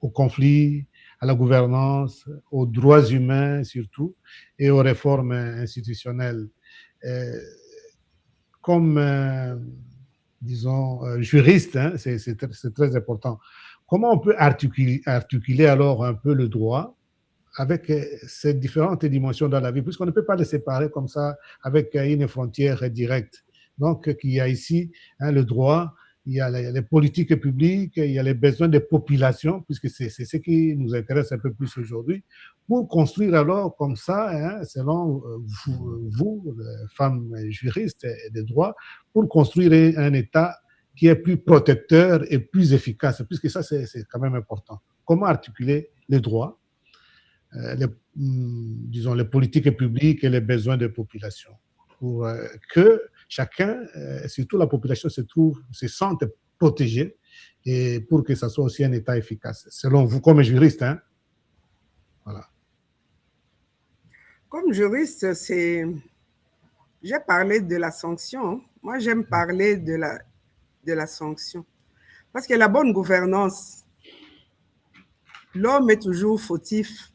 aux conflits, à la gouvernance, aux droits humains surtout, et aux réformes institutionnelles. Comme, disons, juriste, hein, c'est très important. Comment on peut articuler alors un peu le droit avec ces différentes dimensions dans la vie, puisqu'on ne peut pas les séparer comme ça avec une frontière directe. Donc, il y a ici le droit, il y a les politiques publiques, il y a les besoins des populations, puisque c'est ce qui nous intéresse un peu plus aujourd'hui, pour construire alors comme ça, selon vous, femmes juristes et de droit, pour construire un État qui est plus protecteur et plus efficace, puisque ça, c'est quand même important. Comment articuler les droits, disons, les politiques publiques et les besoins des populations, pour que chacun, surtout la population, se sente protégée et pour que ça soit aussi un État efficace. Selon vous, comme juriste, hein? Voilà. Comme juriste, j'ai parlé de la sanction. Moi, j'aime parler de la sanction. Parce que la bonne gouvernance, l'homme est toujours fautif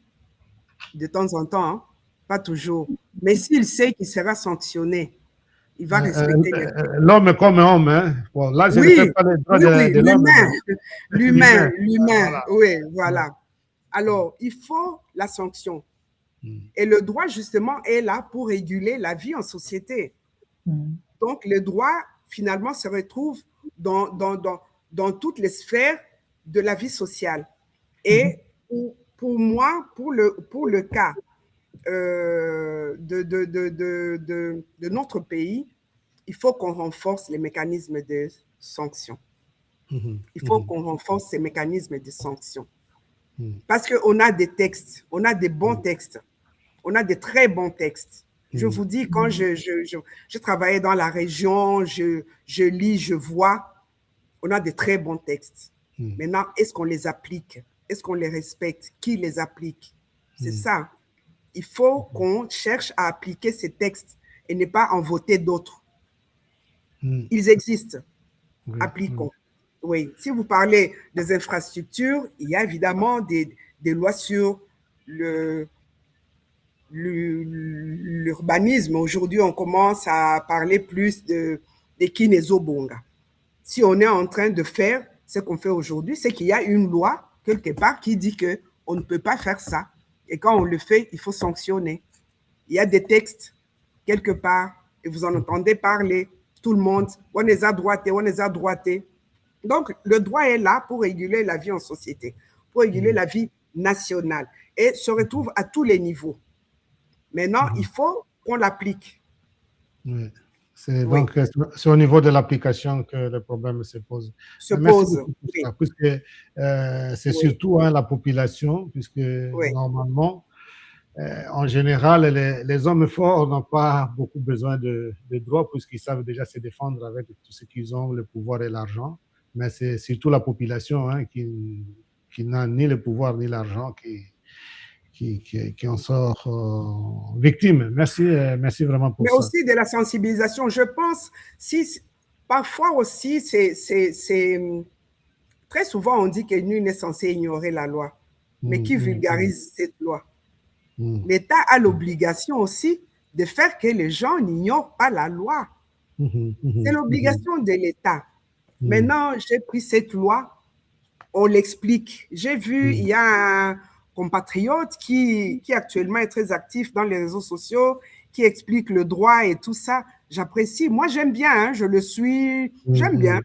de temps en temps, hein? Pas toujours. Mais s'il sait qu'il sera sanctionné, Il va respecter les droits. L'homme comme homme, hein. Bon, là, je ne fais pas les droits de l'homme. L'humain, voilà. oui, voilà. Alors, il faut la sanction. Et le droit, justement, est là pour réguler la vie en société. Donc, le droit, finalement, se retrouve dans toutes les sphères de la vie sociale. Et pour moi, pour le cas de notre pays, il faut qu'on renforce les mécanismes de sanctions. Il faut qu'on renforce ces mécanismes de sanctions. Parce qu'on a des textes, on a des bons textes, on a des très bons textes. Je vous dis, quand je travaillais dans la région, je lis, je vois, on a des très bons textes. Maintenant, est-ce qu'on les applique? Est-ce qu'on les respecte? Qui les applique? C'est ça. Il faut qu'on cherche à appliquer ces textes et ne pas en voter d'autres. Ils existent. Appliquons. Oui. Si vous parlez des infrastructures, il y a évidemment des lois sur l'urbanisme. Aujourd'hui, on commence à parler plus de Kinezobonga. Si on est en train de faire ce qu'on fait aujourd'hui, c'est qu'il y a une loi quelque part qui dit qu'on ne peut pas faire ça. Et quand on le fait, il faut sanctionner. Il y a des textes quelque part et vous en entendez parler. Tout le monde, on les a droités, on les a droités. Donc, le droit est là pour réguler la vie en société, pour réguler la vie nationale et se retrouve à tous les niveaux. Maintenant, il faut qu'on l'applique. Oui. Donc, c'est au niveau de l'application que le problème se pose. Merci beaucoup pour ça, puisque c'est surtout la population, puisque normalement, en général, les hommes forts n'ont pas beaucoup besoin de droits, puisqu'ils savent déjà se défendre avec tout ce qu'ils ont, le pouvoir et l'argent. Mais c'est surtout la population qui n'a ni le pouvoir ni l'argent qui en sort victime. Merci vraiment pour ça. Mais aussi de la sensibilisation. Je pense, parfois aussi, très souvent on dit que nul n'est censé ignorer la loi. Mais qui vulgarise cette loi? L'État a l'obligation aussi de faire que les gens n'ignorent pas la loi. C'est l'obligation de l'État. Maintenant, j'ai pris cette loi, on l'explique. J'ai vu, il y a un compatriote qui actuellement est très actif dans les réseaux sociaux, qui explique le droit et tout ça. J'apprécie. Moi, j'aime bien, je le suis. J'aime bien,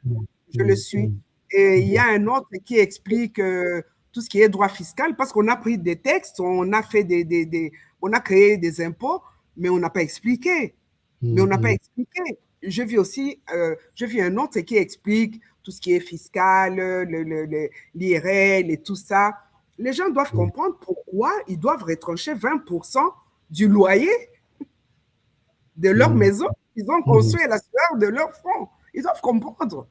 je le suis. Et il y a un autre qui explique tout ce qui est droit fiscal, parce qu'on a pris des textes, on a fait on a créé des impôts, mais on n'a pas expliqué. Mais on n'a pas expliqué. Je vis aussi, je vis un autre qui explique tout ce qui est fiscal, l'IRL et tout ça. Les gens doivent comprendre pourquoi ils doivent retrancher 20% du loyer de leur maison. Ils ont construit à la sueur de leur front. Ils doivent comprendre.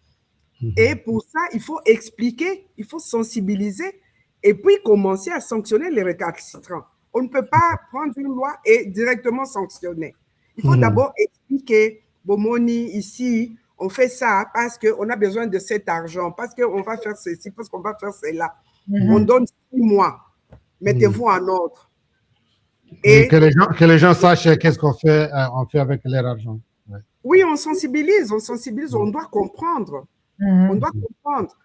Et pour ça, il faut expliquer, il faut sensibiliser et puis commencer à sanctionner les récalcitrants. On ne peut pas prendre une loi et directement sanctionner. Il faut d'abord expliquer, Bomoni, ici, on fait ça parce qu'on a besoin de cet argent, parce qu'on va faire ceci, parce qu'on va faire cela. On donne 6 mois. Mettez-vous en ordre. Et que les gens sachent qu'est-ce qu'on fait, on fait avec leur argent. Ouais. Oui, on sensibilise, on doit comprendre. On doit comprendre.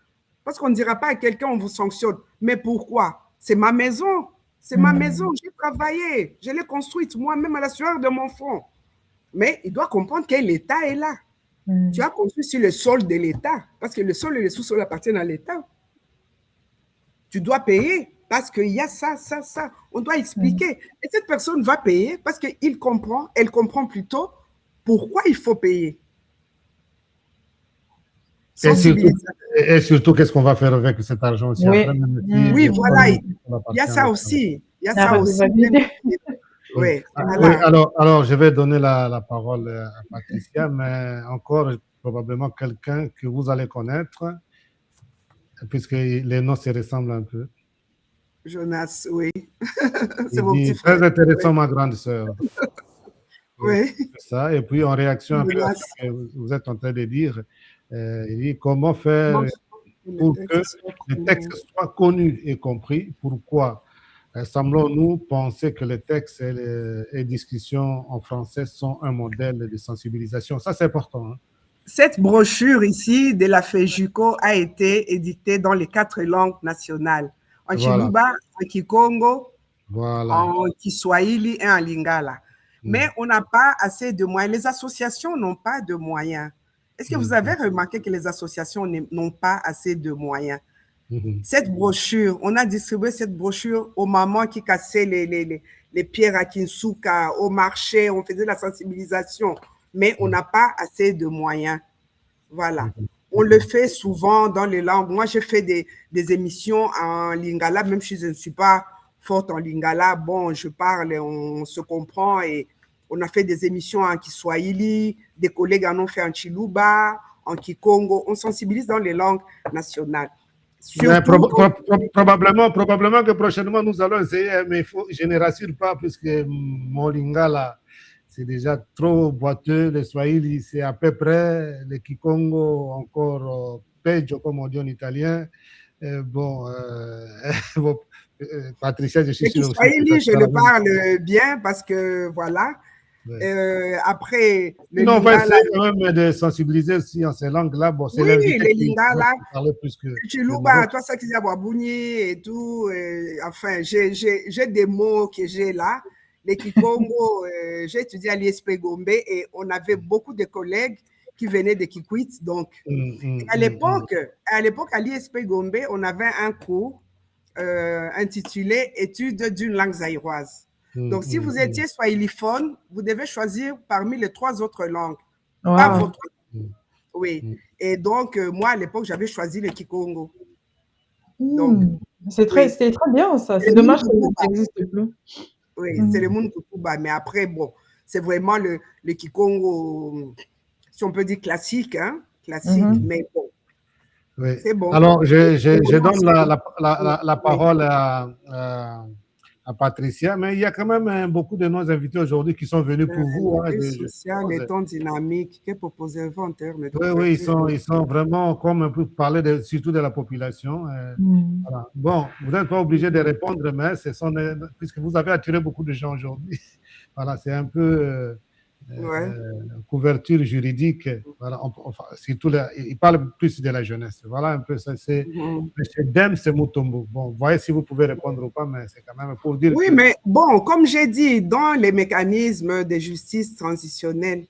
Parce qu'on ne dira pas à quelqu'un, on vous sanctionne. Mais pourquoi? C'est ma maison. C'est ma maison. J'ai travaillé. Je l'ai construite moi-même à la sueur de mon front. Mais il doit comprendre que l'État est là. Tu as construit sur le sol de l'État. Parce que le sol et le sous-sol appartiennent à l'État. Tu dois payer parce qu'il y a ça. On doit expliquer. Et cette personne va payer parce qu'elle comprend plutôt pourquoi il faut payer. Et surtout, qu'est-ce qu'on va faire avec cet argent aussi? Oui, voilà. Il y a ça aussi. Il y a ça aussi. Oui. Alors, je vais donner la parole à Patricia, mais encore probablement quelqu'un que vous allez connaître, puisque les noms se ressemblent un peu. Jonas, oui. C'est mon petit frère. Très intéressant, ma grande sœur. Oui. Ça. Et puis, en réaction un peu à ce que vous êtes en train de dire, il dit comment faire pour que les textes soient connus et compris. Pourquoi? semblons-nous penser que les textes et discussions en français sont un modèle de sensibilisation. Ça, c'est important. Hein. Cette brochure ici de la FEJUCO a été éditée dans les 4 langues nationales, en Voilà. Chiluba, en Kikongo, Voilà. en Kiswahili et en Lingala. Mais on n'a pas assez de moyens. Les associations n'ont pas de moyens. Est-ce que vous avez remarqué que les associations n'ont pas assez de moyens? Cette brochure, on a distribué cette brochure aux mamans qui cassaient les pierres à Kinsuka, au marché, on faisait la sensibilisation, mais on n'a pas assez de moyens. Voilà. On le fait souvent dans les langues. Moi, j'ai fait des émissions en Lingala, même si je ne suis pas forte en Lingala. Bon, je parle, on se comprend et on a fait des émissions en Kiswahili, des collègues en ont fait en Chiluba, en Kikongo. On sensibilise dans les langues nationales. Probablement que prochainement nous allons essayer, mais je ne rassure pas puisque mon Lingala, c'est déjà trop boiteux. Le Swahili, c'est à peu près. Le Kikongo, encore peggio, comme on dit en italien. Bon, Patricia, je suis sûr. Le Swahili, je le parle bien parce que voilà. Ouais. Après, le Lingala, on va essayer quand même de sensibiliser aussi en ces langues-là. Bon, c'est oui, le Lingala, plus que Chiluba, toi, ça qui est à Boabouni et tout. Enfin, j'ai des mots que j'ai là. Les Kikongo, j'ai étudié à l'ISP Gombe et on avait beaucoup de collègues qui venaient de Kikwit. Donc, à l'époque, à l'ISP Gombe, on avait un cours intitulé Études d'une langue zaïroise. Donc, si vous étiez swahiliphone, vous devez choisir parmi les 3 autres langues, pas votre langue. Oui. Et donc, moi, à l'époque, j'avais choisi le Kikongo. C'est très bien, ça. C'est dommage que ça n'existe plus. Oui, c'est le monde Kutuba. Mais après, bon, c'est vraiment le Kikongo, si on peut dire classique, hein, classique, mais bon. Oui. C'est bon. Alors, je donne la parole à Patricia, mais il y a quand même beaucoup de nos invités aujourd'hui qui sont venus pour vous. Le social étant dynamique, que proposez-vous en termes de... Oui, ils sont vraiment, comme un peu parler surtout de la population. Voilà. Bon, vous n'êtes pas obligé de répondre, mais puisque vous avez attiré beaucoup de gens aujourd'hui. Voilà, c'est un peu... couverture juridique, voilà, surtout il parle plus de la jeunesse. Voilà un peu ça. C'est M. Dems Mutombo. Bon, voyez si vous pouvez répondre ou pas, mais c'est quand même pour dire. Oui, mais bon, comme j'ai dit, dans les mécanismes de justice transitionnelle,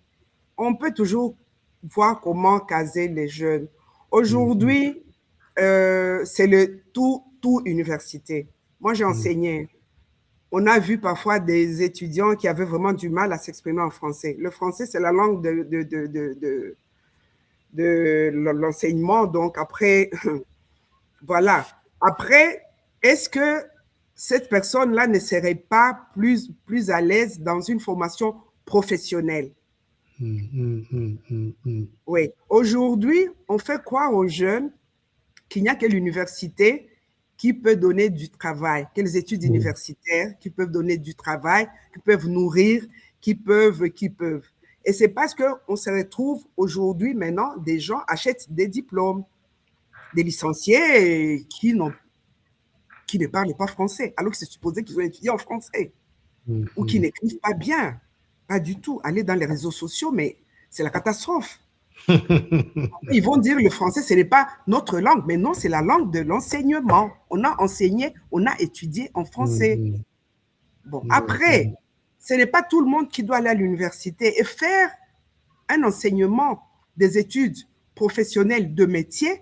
on peut toujours voir comment caser les jeunes. Aujourd'hui, c'est le tout université. Moi, j'ai enseigné. On a vu parfois des étudiants qui avaient vraiment du mal à s'exprimer en français. Le français, c'est la langue de l'enseignement. Donc, après, voilà. Après, est-ce que cette personne-là ne serait pas plus à l'aise dans une formation professionnelle? Oui. Aujourd'hui, on fait croire aux jeunes qu'il n'y a que l'université qui peut donner du travail, que les études universitaires qui peuvent donner du travail, qui peuvent nourrir, qui peuvent. Et c'est parce qu'on se retrouve aujourd'hui, maintenant, des gens achètent des diplômes, des licenciés qui ne parlent pas français, alors que c'est supposé qu'ils ont étudié en français, ou qui n'écrivent pas bien, pas du tout. Aller dans les réseaux sociaux, mais c'est la catastrophe. Ils vont dire le français, ce n'est pas notre langue, mais non, c'est la langue de l'enseignement. On a enseigné, on a étudié en français. Bon, après, ce n'est pas tout le monde qui doit aller à l'université et faire un enseignement des études professionnelles de métier.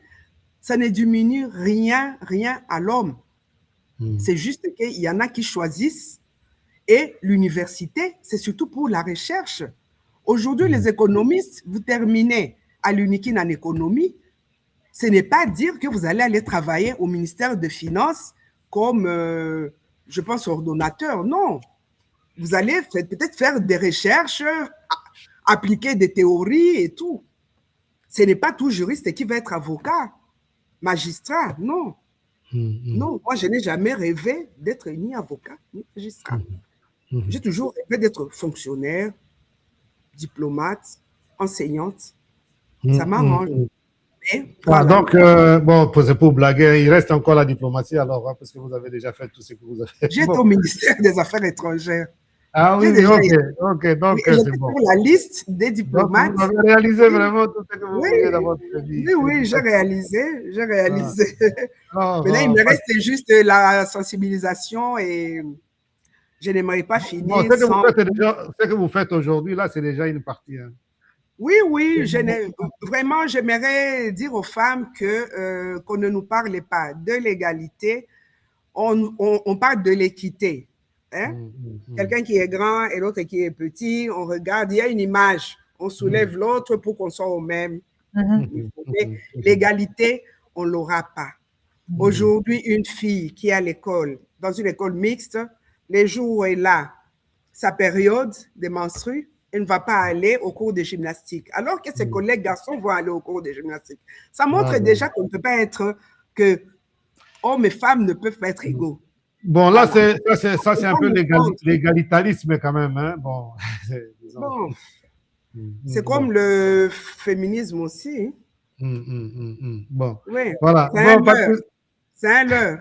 Ça ne diminue rien à l'homme. C'est juste qu'il y en a qui choisissent et l'université, c'est surtout pour la recherche. Aujourd'hui, les économistes, vous terminez à l'UNIKIN en économie, ce n'est pas dire que vous allez aller travailler au ministère des Finances comme, je pense, ordonnateur. Non. Vous allez peut-être faire des recherches, appliquer des théories et tout. Ce n'est pas tout juriste qui va être avocat, magistrat, non. Non, moi, je n'ai jamais rêvé d'être ni avocat, ni magistrat. J'ai toujours rêvé d'être fonctionnaire, diplomate, enseignante. Ça m'arrange. Mais Ah, voilà. donc, bon, c'est pour blaguer, il reste encore la diplomatie alors, hein, parce que vous avez déjà fait tout ce que vous avez fait. J'étais Bon. au ministère des Affaires étrangères. Ah oui, J'ai oui, déjà ok, été. ok, Oui, donc et c'est j'étais bon. sur la liste des Donc, vous diplomates. avez réalisé Oui, vraiment tout ce que vous oui, vouliez dans votre vie. oui, oui, j'ai Félicitations. réalisé, j'ai Ah, réalisé. non, Maintenant, il bon, me reste juste la sensibilisation et je n'aimerais pas bon, finir sans. ce que vous faites aujourd'hui, là, c'est déjà une partie. Hein. Oui, oui, vraiment, j'aimerais dire aux femmes que qu'on ne nous parle pas de l'égalité, on parle de l'équité. Hein? Quelqu'un qui est grand et l'autre qui est petit, on regarde, il y a une image, on soulève l'autre pour qu'on soit au même niveau. Mais l'égalité, on ne l'aura pas. Aujourd'hui, une fille qui est à l'école, dans une école mixte, les jours où elle est là, sa période de menstrues, elle ne va pas aller au cours de gymnastique, alors que ses collègues garçons vont aller au cours de gymnastique. Ça montre déjà qu'on ne peut pas être, que hommes et femmes ne peuvent pas être égaux. Bon, là, Voilà. ça, c'est un peu l'égalitarisme quand même. Hein. Bon, Bon, c'est comme le féminisme aussi. Bon, Oui, voilà. c'est un Bon, leurre. Patrice, C'est un leurre.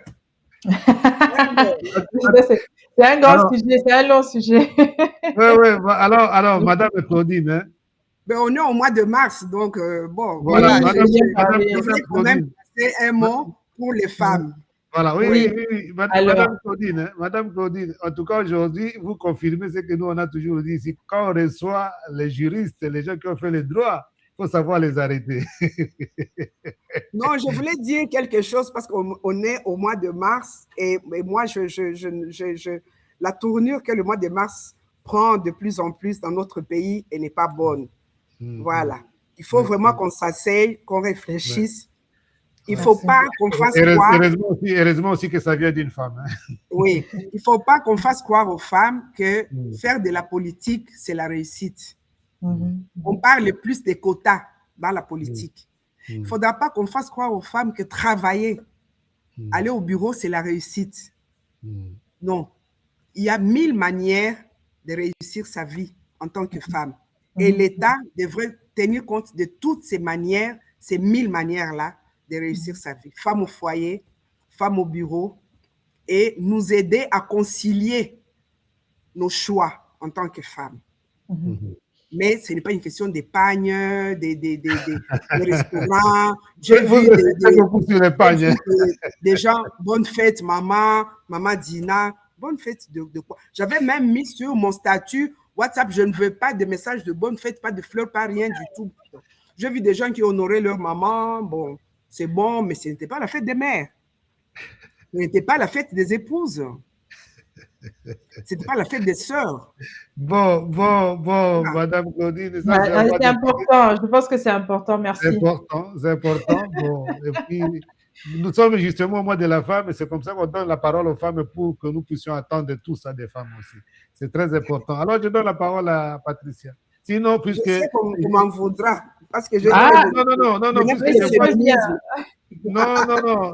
C'est un grand alors, sujet, c'est un long sujet. ouais, alors, Madame Claudine, hein, Ben, on est au mois de mars, donc bon, voilà, voilà, Oui, j'ai bien je parlé. voulais quand même Claudine. passer un mot pour les femmes. Voilà, oui, Oui, oui, oui, oui. alors, Madame Claudine, hein, Madame Claudine, en tout cas aujourd'hui, vous confirmez ce que nous on a toujours dit ici. Quand on reçoit les juristes, les gens qui ont fait le droit, il faut savoir les arrêter. Non, je voulais dire quelque chose parce qu'on est au mois de mars et moi, la tournure que le mois de mars prend de plus en plus dans notre pays, elle n'est pas bonne. Voilà. Il faut vraiment qu'on s'asseye, qu'on réfléchisse. Il ne faut pas qu'on fasse croire. Heureusement aussi que ça vient d'une femme. Hein. Oui, il ne faut pas qu'on fasse croire aux femmes que faire de la politique, c'est la réussite. On parle plus des quotas dans la politique. Il ne faudra pas qu'on fasse croire aux femmes que travailler, aller au bureau, c'est la réussite. Non. Il y a 1000 manières de réussir sa vie en tant que femme. Et l'État devrait tenir compte de toutes ces manières, ces 1000 manières-là de réussir sa vie. Femme au foyer, femme au bureau, et nous aider à concilier nos choix en tant que femmes. Mais ce n'est pas une question d'épargne, des restaurants. J'ai vu des gens, bonne fête, maman Dina, bonne fête de quoi? J'avais même mis sur mon statut WhatsApp, je ne veux pas de messages de bonne fête, pas de fleurs, pas rien du tout. J'ai vu des gens qui honoraient leur maman, bon, c'est bon, mais ce n'était pas la fête des mères. Ce n'était pas la fête des épouses. Ce n'était pas la fête des sœurs. Bon, Madame Claudine, ça c'est important. Je pense que c'est important. Merci. C'est important. Bon, et puis, nous sommes justement au mois de la femme et c'est comme ça qu'on donne la parole aux femmes pour que nous puissions attendre tout ça des femmes aussi. C'est très important. Alors, je donne la parole à Patricia. Sinon, puisque... Je sais qu'on m'en voudra. Parce que je non, puisque je vois... féminisme. Non.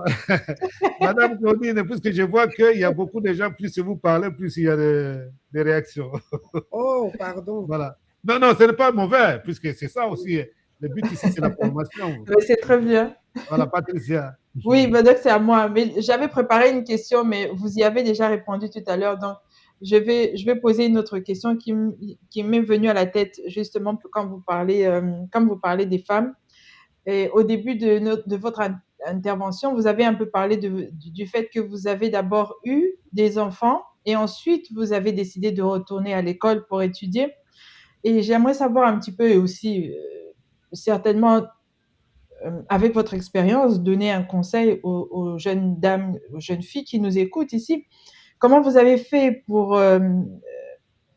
Madame Claudine, puisque je vois qu'il y a beaucoup de gens, plus vous parlez, plus il y a des réactions. Oh, pardon. Voilà. Non, ce n'est pas mauvais, puisque c'est ça aussi. Le but ici, c'est la formation. C'est très bien. Voilà, Patricia. Oui, donc c'est à moi. Mais j'avais préparé une question, mais vous y avez déjà répondu tout à l'heure. Donc, je vais poser une autre question qui m'est venue à la tête justement quand vous parlez des femmes. Et au début de votre intervention, vous avez un peu parlé du fait que vous avez d'abord eu des enfants et ensuite vous avez décidé de retourner à l'école pour étudier. Et j'aimerais savoir un petit peu et aussi, certainement, avec votre expérience, donner un conseil aux jeunes dames, aux jeunes filles qui nous écoutent ici. Comment vous avez fait pour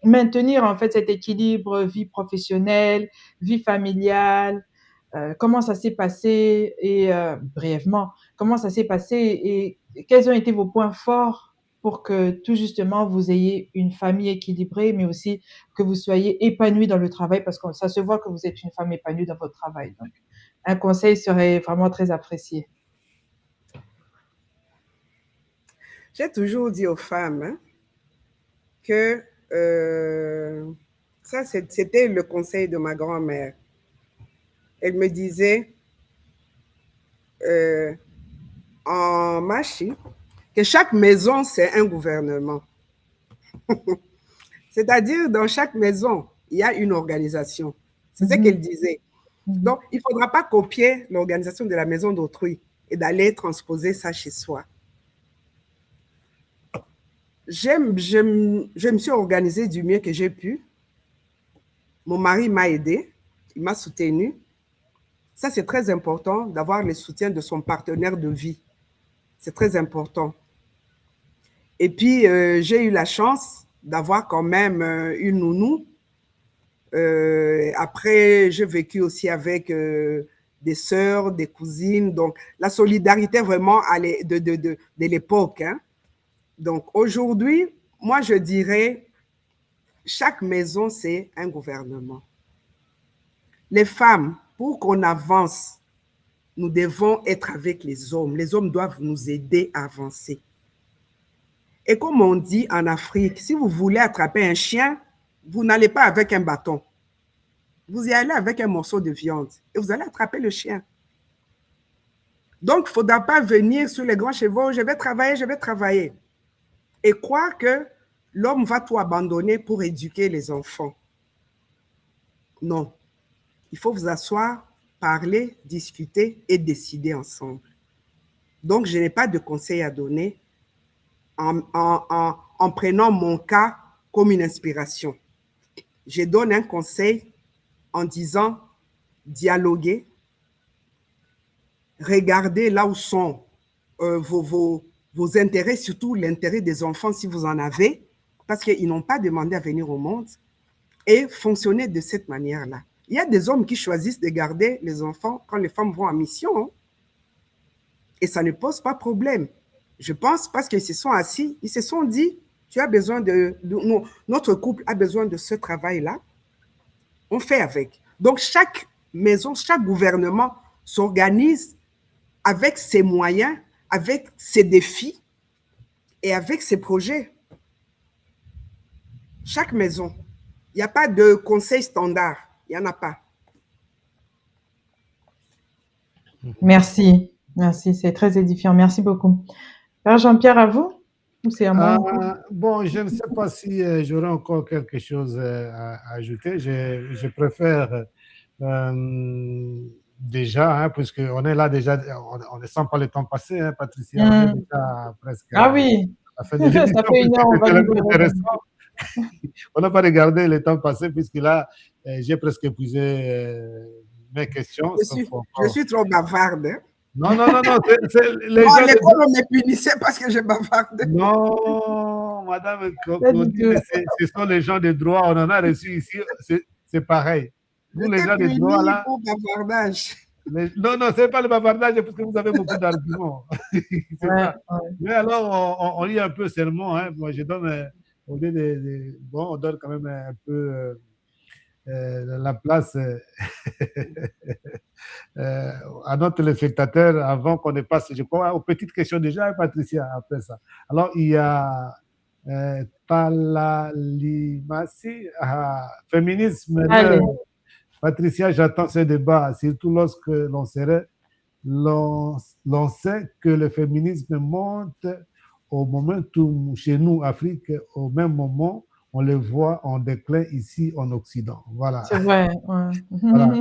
maintenir en fait cet équilibre vie professionnelle, vie familiale? Comment ça s'est passé et brièvement, comment ça s'est passé et quels ont été vos points forts pour que tout justement vous ayez une famille équilibrée, mais aussi que vous soyez épanouie dans le travail parce que ça se voit que vous êtes une femme épanouie dans votre travail. Donc, un conseil serait vraiment très apprécié. J'ai toujours dit aux femmes que ça, c'était le conseil de ma grand-mère. Elle me disait, en Machi que chaque maison, c'est un gouvernement. C'est-à-dire, dans chaque maison, il y a une organisation. C'est ce qu'elle disait. Donc, il ne faudra pas copier l'organisation de la maison d'autrui et d'aller transposer ça chez soi. Je me suis organisée du mieux que j'ai pu. Mon mari m'a aidé, il m'a soutenu. Ça, c'est très important d'avoir le soutien de son partenaire de vie. C'est très important. Et puis, j'ai eu la chance d'avoir quand même une nounou. Après, j'ai vécu aussi avec des sœurs, des cousines. Donc, la solidarité vraiment de l'époque. Hein. Donc, aujourd'hui, moi, je dirais, chaque maison, c'est un gouvernement. Les femmes, pour qu'on avance, nous devons être avec les hommes. Les hommes doivent nous aider à avancer. Et comme on dit en Afrique, si vous voulez attraper un chien, vous n'allez pas avec un bâton. Vous y allez avec un morceau de viande et vous allez attraper le chien. Donc, il ne faudra pas venir sur les grands chevaux, je vais travailler. Et croire que l'homme va tout abandonner pour éduquer les enfants. Non. Il faut vous asseoir, parler, discuter et décider ensemble. Donc, je n'ai pas de conseils à donner en prenant mon cas comme une inspiration. Je donne un conseil en disant dialoguer, regardez là où sont vos intérêts, surtout l'intérêt des enfants si vous en avez, parce qu'ils n'ont pas demandé à venir au monde, et fonctionner de cette manière-là. Il y a des hommes qui choisissent de garder les enfants quand les femmes vont en mission, hein, et ça ne pose pas problème. Je pense parce qu'ils se sont assis, ils se sont dit, tu as besoin notre couple a besoin de ce travail-là, on fait avec. Donc, chaque maison, chaque gouvernement s'organise avec ses moyens, avec ses défis et avec ses projets. Chaque maison. Il n'y a pas de conseil standard. Il n'y en a pas. Merci. Merci. C'est très édifiant. Merci beaucoup. Père Jean-Pierre, à vous? Ou c'est à moi? Bon, je ne sais pas si j'aurai encore quelque chose à ajouter. Je préfère déjà, hein, puisqu'on est là déjà, on ne sent pas le temps passer, hein, Patricia, on est déjà presque ah oui. à la fin de l'émission. Ça fait une heure, on va intéressant. On n'a pas regardé le temps passer, puisque là, j'ai presque épuisé mes questions. Je suis trop bavarde. Hein? Non, les gens... l'école, on me punissait parce que je bavarde. Non, madame Claudine, ce sont les gens de droit, on en a reçu ici, c'est pareil. Vous, les gens de droit, là... pour bavardage. Non, ce n'est pas le bavardage, parce que vous avez beaucoup d'arguments. Ouais. Mais alors, on lit un peu seulement. Hein. Moi, je donne, au lieu bon, on donne quand même un peu la place à notre téléspectateur avant qu'on ne passe, je crois, aux petites questions déjà, Patricia, après ça. Alors, il y a Talalimasi, féminisme. Patricia, j'attends ce débat, surtout lorsque l'on sait que le féminisme monte au momentum chez nous, Afrique, au même moment, on le voit en déclin ici en Occident. Voilà. C'est vrai. Ouais. Voilà.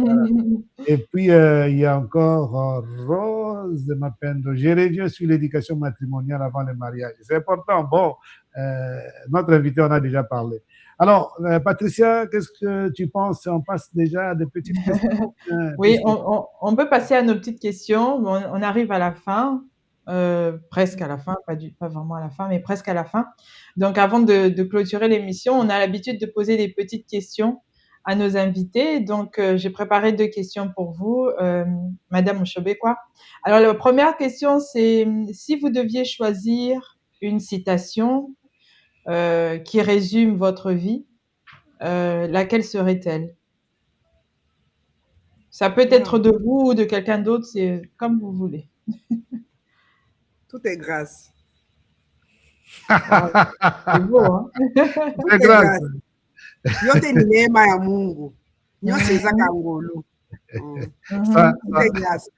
Et puis, il y a encore Rose Mapendo. Je reviens sur l'éducation matrimoniale avant le mariage. C'est important. Bon, notre invité en a déjà parlé. Alors, Patricia, qu'est-ce que tu penses? On passe déjà à des petites questions. Oui, on peut passer à nos petites questions. On arrive à la fin, presque à la fin, pas vraiment à la fin, mais presque à la fin. Donc, avant de clôturer l'émission, on a l'habitude de poser des petites questions à nos invités. Donc, j'ai préparé 2 questions pour vous, Madame Mushobekwa. Alors, la première question, c'est si vous deviez choisir une citation qui résume votre vie, laquelle serait-elle? Ça peut être de vous ou de quelqu'un d'autre, c'est comme vous voulez. Tout est grâce. C'est beau, hein? Tout est grâce. Yote ni neema ya Mungu. Nyose za kangolo. Tout est grâce.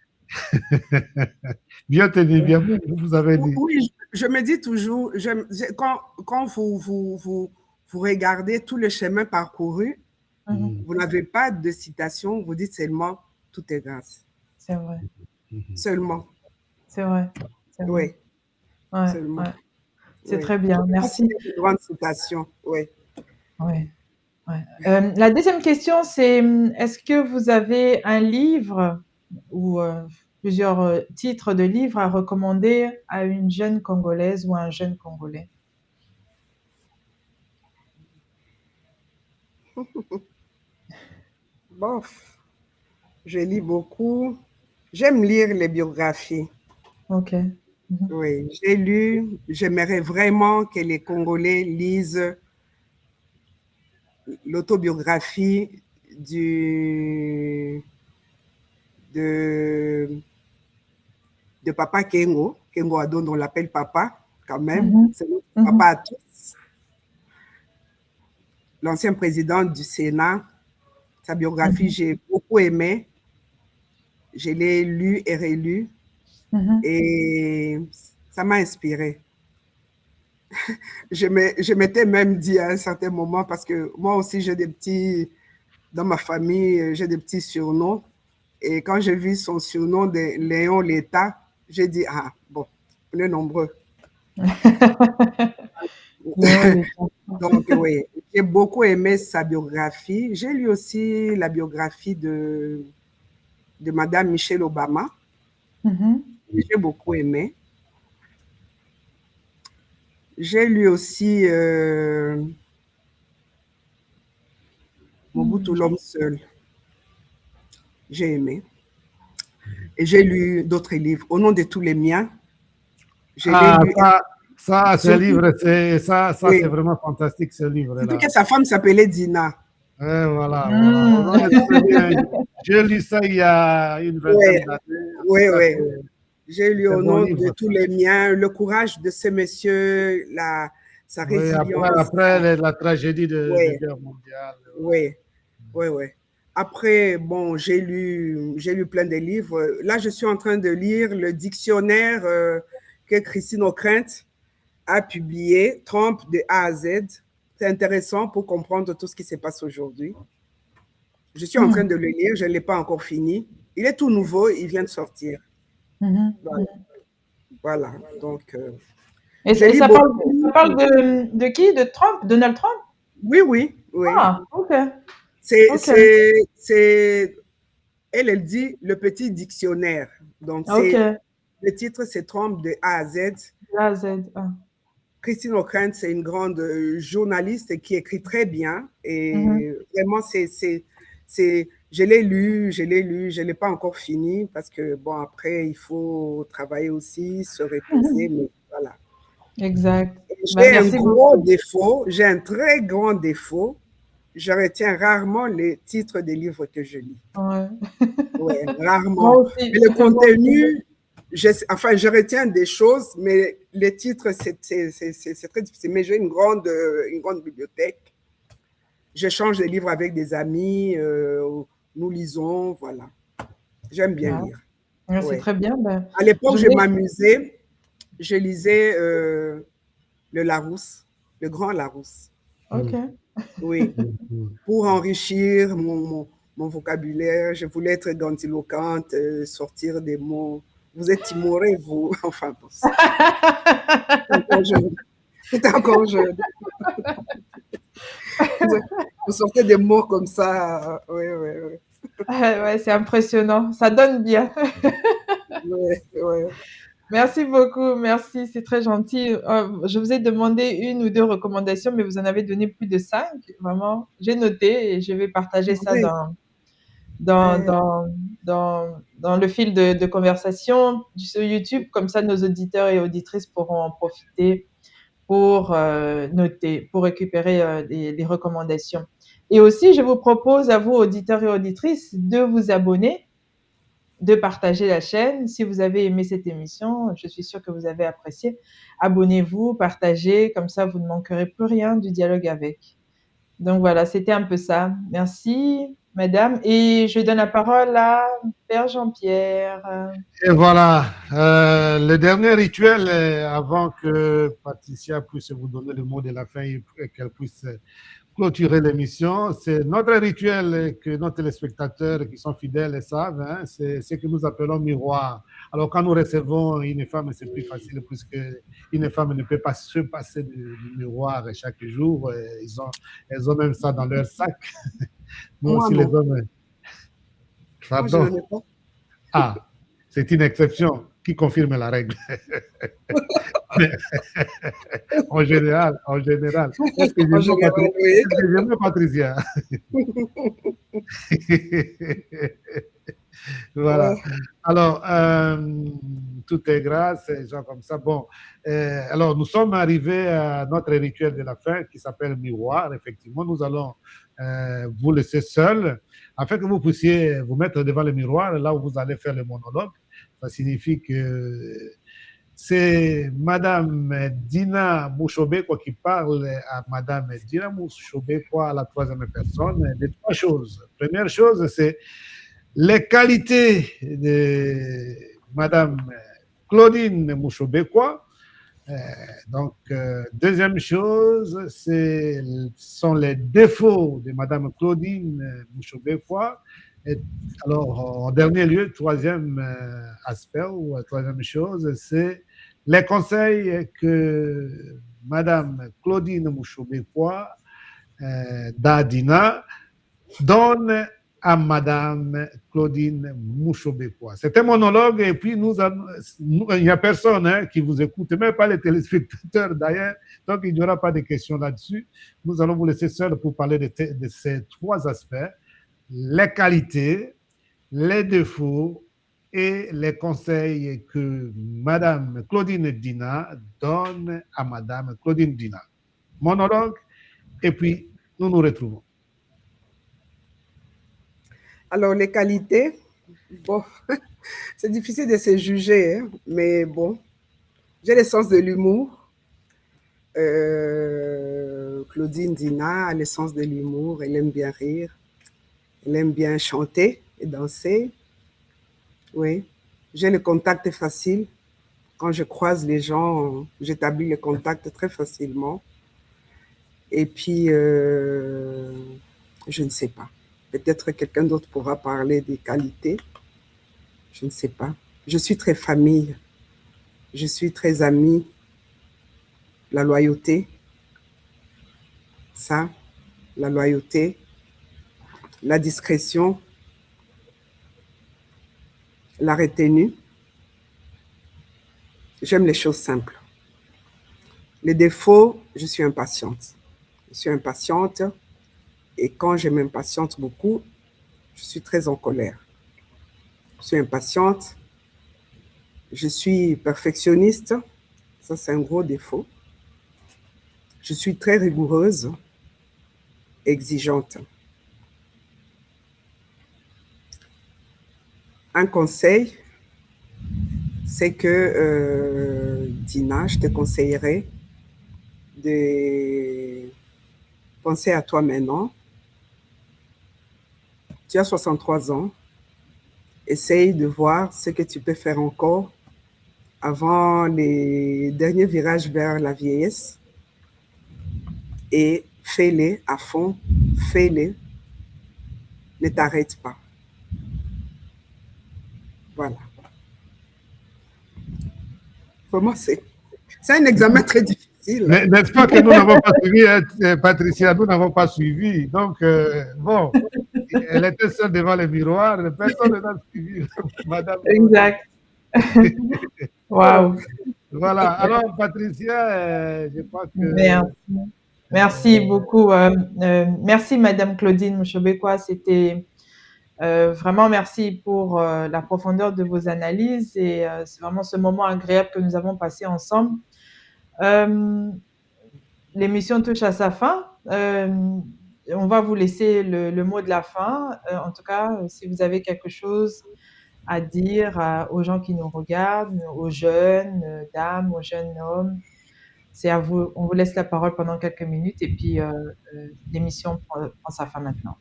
Bien tenu, bien, vous avez dit. Oui, je me dis toujours, quand vous regardez tout le chemin parcouru, Mhm. vous n'avez pas de citation, vous dites seulement tout est grâce. C'est vrai, Seulement. c'est vrai, c'est vrai. Oui, Ouais, seulement. ouais. C'est Oui. très bien, Je pense que merci. c'est une grande citation. Oui. Ouais, ouais. La deuxième question, c'est est-ce que vous avez un livre ou plusieurs titres de livres à recommander à une jeune Congolaise ou à un jeune Congolais? Bon, je lis beaucoup. J'aime lire les biographies. Ok. Mhm. Oui, j'ai lu. J'aimerais vraiment que les Congolais lisent l'autobiographie de, de Papa Kengo. Kengo Adon, on l'appelle Papa, quand même. Mhm. C'est notre Mhm. papa à tous. L'ancien président du Sénat. Sa biographie, Mhm. j'ai beaucoup aimé. Je l'ai lu et relu Mhm. et ça m'a inspiré. Je m'étais même dit à un certain moment, parce que moi aussi j'ai des petits, dans ma famille, j'ai des petits surnoms. Et quand j'ai vu son surnom de Léon l'État, j'ai dit, ah bon, on est nombreux. Léon Letta. Donc oui, j'ai beaucoup aimé sa biographie. J'ai lu aussi la biographie de Madame Michelle Obama. Mhm. J'ai beaucoup aimé. J'ai lu aussi Mobutu Mhm. l'homme seul. J'ai aimé. Et j'ai lu d'autres livres. Au nom de tous les miens, je l'ai Ah, lu. ce Surtout, livre, c'est oui, vraiment fantastique, ce surtout livre-là. que sa femme s'appelait Dina. Voilà, voilà. On Mm. en est très bien. J'ai lu ça il y a une Oui, vingtaine d'années. En tout oui, cas, oui. J'ai lu c'est un au bon nom de livre, tous ça. les miens le courage de ce monsieur, sa Oui, résilience. après la tragédie de Oui, guerre mondiale. oui, oui, oui. Après, bon, j'ai lu plein de livres. Là, je suis en train de lire le dictionnaire que Christine O'Krent a publié, Trump de A à Z. C'est intéressant pour comprendre tout ce qui se passe aujourd'hui. Je suis en train Mm. de le lire, je ne l'ai pas encore fini. Il est tout nouveau, il vient de sortir. Mhm. Voilà. Mhm. Voilà. Donc, je Et lis ça beaucoup. parle de qui? De Trump? Donald Trump? Oui, oui, oui. Ah, ok, C'est, ok, c'est, c'est, elle dit le petit dictionnaire. Donc, ok. le titre, c'est Trump de A à Z. De A à Z. Ah. Christine O'Krent, c'est une grande journaliste qui écrit très bien. Mhm. Et vraiment, je l'ai lu, je l'ai lu, je ne l'ai pas encore fini parce que, bon, après, il faut travailler aussi, se reposer, mais voilà. Exact. Ben, J'ai un merci gros beaucoup. défaut, j'ai un très grand défaut. Je retiens rarement les titres des livres que je lis. Ouais. Oui, Moi rarement. Mais aussi. le Moi aussi. contenu, enfin, je retiens des choses, mais les titres, c'est très difficile. Mais j'ai une grande bibliothèque. J'échange des livres avec des amis, nous lisons, voilà. J'aime bien Ah, lire. ouais, c'est Ouais. très bien. Ben, À l'époque, je je vais. m'amusais, je lisais le Larousse, le grand Larousse. Ok. Oui, pour enrichir mon vocabulaire. Je voulais être grandiloquente, sortir des mots. Vous êtes timoré, vous. Enfin, bon, j'étais encore jeune. J'étais encore jeune. Vous sortez des mots comme ça. Oui, oui, oui. Ouais, c'est impressionnant. Ça donne bien. Oui, oui. Merci beaucoup. Merci. C'est très gentil. Je vous ai demandé une ou deux recommandations, mais vous en avez donné plus de cinq. Vraiment. J'ai noté et je vais partager ça Oui, dans, dans, dans le fil de conversation sur YouTube. Comme ça, nos auditeurs et auditrices pourront en profiter pour noter, pour récupérer les recommandations. Et aussi, je vous propose à vous, auditeurs et auditrices, de vous abonner, de partager la chaîne. Si vous avez aimé cette émission, je suis sûre que vous avez apprécié. Abonnez-vous, partagez, comme ça, vous ne manquerez plus rien du dialogue avec. Donc voilà, c'était un peu ça. Merci. madame. Et je donne la parole à Père Jean-Pierre. Et voilà, le dernier rituel avant que Patricia puisse vous donner le mot de la fin et qu'elle puisse clôturer l'émission. C'est notre rituel que nos téléspectateurs qui sont fidèles savent, hein, c'est ce que nous appelons miroir. Alors, quand nous recevons une femme, c'est plus facile puisque une femme ne peut pas se passer du miroir chaque jour. Elles ont même ça dans leur sac. Nous Moi, aussi, les non. hommes. Moi, je Pardon. n'en ai pas. Ah, c'est une exception qui confirme la règle. En général. Est-ce que En général, oui. j'aime Patricia? Voilà. Alors, tout est grâce, et gens comme ça. Bon, alors nous sommes arrivés à notre rituel de la fin qui s'appelle miroir. Effectivement, nous allons vous laisser seul afin que vous puissiez vous mettre devant le miroir, là où vous allez faire le monologue. Ça signifie que c'est Madame Dina Mouchobekwa qui parle à Madame Dina Mouchobekwa à la troisième personne de trois choses. Première chose, c'est les qualités de Madame Claudine Mouchobekwa. Donc, deuxième chose, sont les défauts de Madame Claudine Mouchobekwa. Alors, en dernier lieu, troisième aspect ou troisième chose, c'est les conseils que Madame Claudine Mouchobekwa d'Adina donne à Madame Claudine Mouchobekwa. C'est un monologue et puis il n'y a personne qui vous écoute, même pas les téléspectateurs d'ailleurs, donc il n'y aura pas de questions là-dessus. Nous allons vous laisser seul pour parler de ces trois aspects, les qualités, les défauts et les conseils que Madame Claudine Dina donne à Madame Claudine Dina. Monologue et puis nous nous retrouvons. Alors, les qualités, bon, c'est difficile de se juger, hein, mais bon, j'ai le sens de l'humour. Claudine Dina a le sens de l'humour, elle aime bien rire, elle aime bien chanter et danser. Oui, j'ai le contact facile. Quand je croise les gens, j'établis le contact très facilement. Et puis, je ne sais pas. Peut-être quelqu'un d'autre pourra parler des qualités. Je ne sais pas. Je suis très famille. Je suis très amie. La loyauté. Ça, la loyauté. La discrétion. La retenue. J'aime les choses simples. Les défauts, je suis impatiente. Je suis impatiente et quand je m'impatiente beaucoup, je suis très en colère. Je suis impatiente. Je suis perfectionniste. Ça, c'est un gros défaut. Je suis très rigoureuse, exigeante. Un conseil, c'est que, Dina, je te conseillerais de penser à toi maintenant. Tu as 63 ans. Essaye de voir ce que tu peux faire encore avant les derniers virages vers la vieillesse et fais-les à fond, fais-les, ne t'arrête pas. Voilà. Pour moi, c'est un examen très difficile. N'est-ce pas que nous n'avons pas suivi, Patricia, nous n'avons pas suivi. Donc, bon, elle était seule devant le miroir, personne n'a suivi. Madame. Exact. Waouh. Voilà. Alors, Patricia, je crois que... Merci. Merci beaucoup. Merci, Madame Claudine Mouchobekwa. C'était vraiment merci pour la profondeur de vos analyses et c'est vraiment ce moment agréable que nous avons passé ensemble. L'émission touche à sa fin. On va vous laisser le mot de la fin. En tout cas, si vous avez quelque chose à dire aux gens qui nous regardent, aux jeunes dames, aux jeunes hommes, c'est à vous. On vous laisse la parole pendant quelques minutes et puis l'émission prend sa fin maintenant.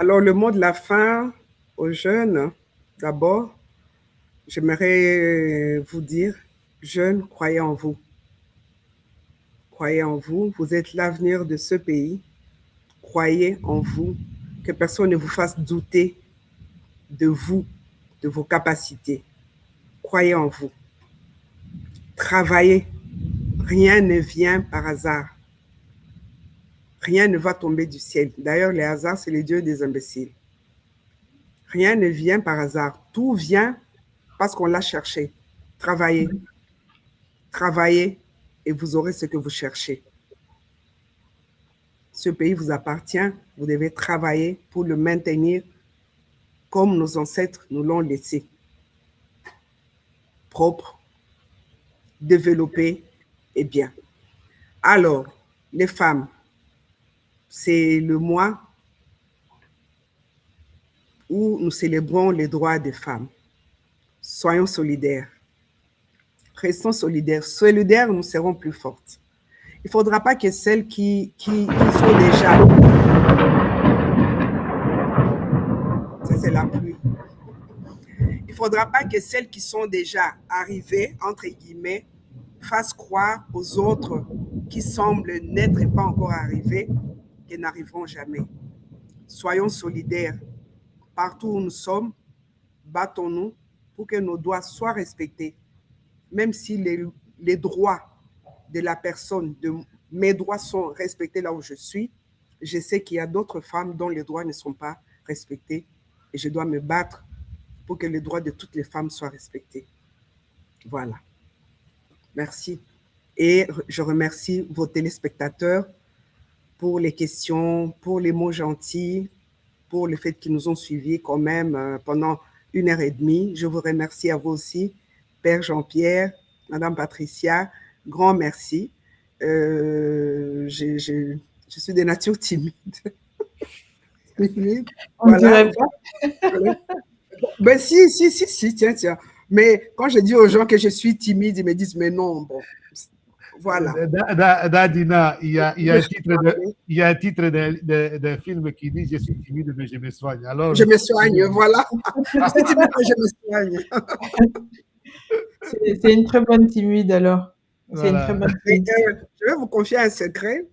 Alors, le mot de la fin aux jeunes, d'abord, j'aimerais vous dire, jeunes, croyez en vous. Croyez en vous, vous êtes l'avenir de ce pays. Croyez en vous, que personne ne vous fasse douter de vous, de vos capacités. Croyez en vous. Travaillez. Rien ne vient par hasard. Rien ne va tomber du ciel. D'ailleurs, les hasards, c'est les dieux des imbéciles. Rien ne vient par hasard. Tout vient parce qu'on l'a cherché. Travaillez. Travaillez et vous aurez ce que vous cherchez. Ce pays vous appartient. Vous devez travailler pour le maintenir comme nos ancêtres nous l'ont laissé. Propre, développé et bien. Alors, les femmes, c'est le mois où nous célébrons les droits des femmes. Soyons solidaires. Restons solidaires. Solidaires, nous serons plus fortes. Il ne faudra pas que celles qui sont déjà... Ça, c'est la pluie. Il ne faudra pas que celles qui sont déjà arrivées, entre guillemets, fassent croire aux autres qui semblent n'être pas encore arrivées qu'elles n'arriveront jamais. Soyons solidaires. Partout où nous sommes, battons-nous pour que nos droits soient respectés. Même si les droits de la personne, mes droits sont respectés là où je suis, je sais qu'il y a d'autres femmes dont les droits ne sont pas respectés et je dois me battre pour que les droits de toutes les femmes soient respectés. Voilà. Merci. Et je remercie vos téléspectateurs pour les questions, pour les mots gentils, pour le fait qu'ils nous ont suivis quand même pendant 1h30. Je vous remercie à vous aussi, Père Jean-Pierre, Madame Patricia, grand merci. Je suis de nature timide. On ne dirait pas. Ben si, tiens. Mais quand je dis aux gens que je suis timide, ils me disent, mais non, bon, voilà. Dadina, il y a un titre de film qui dit « Je suis timide, mais je me soigne ». Alors, je me soigne, voilà. Je suis timide, mais je me soigne. C'est une très bonne timide, alors. Voilà. C'est une très bonne timide. Je vais vous confier un secret.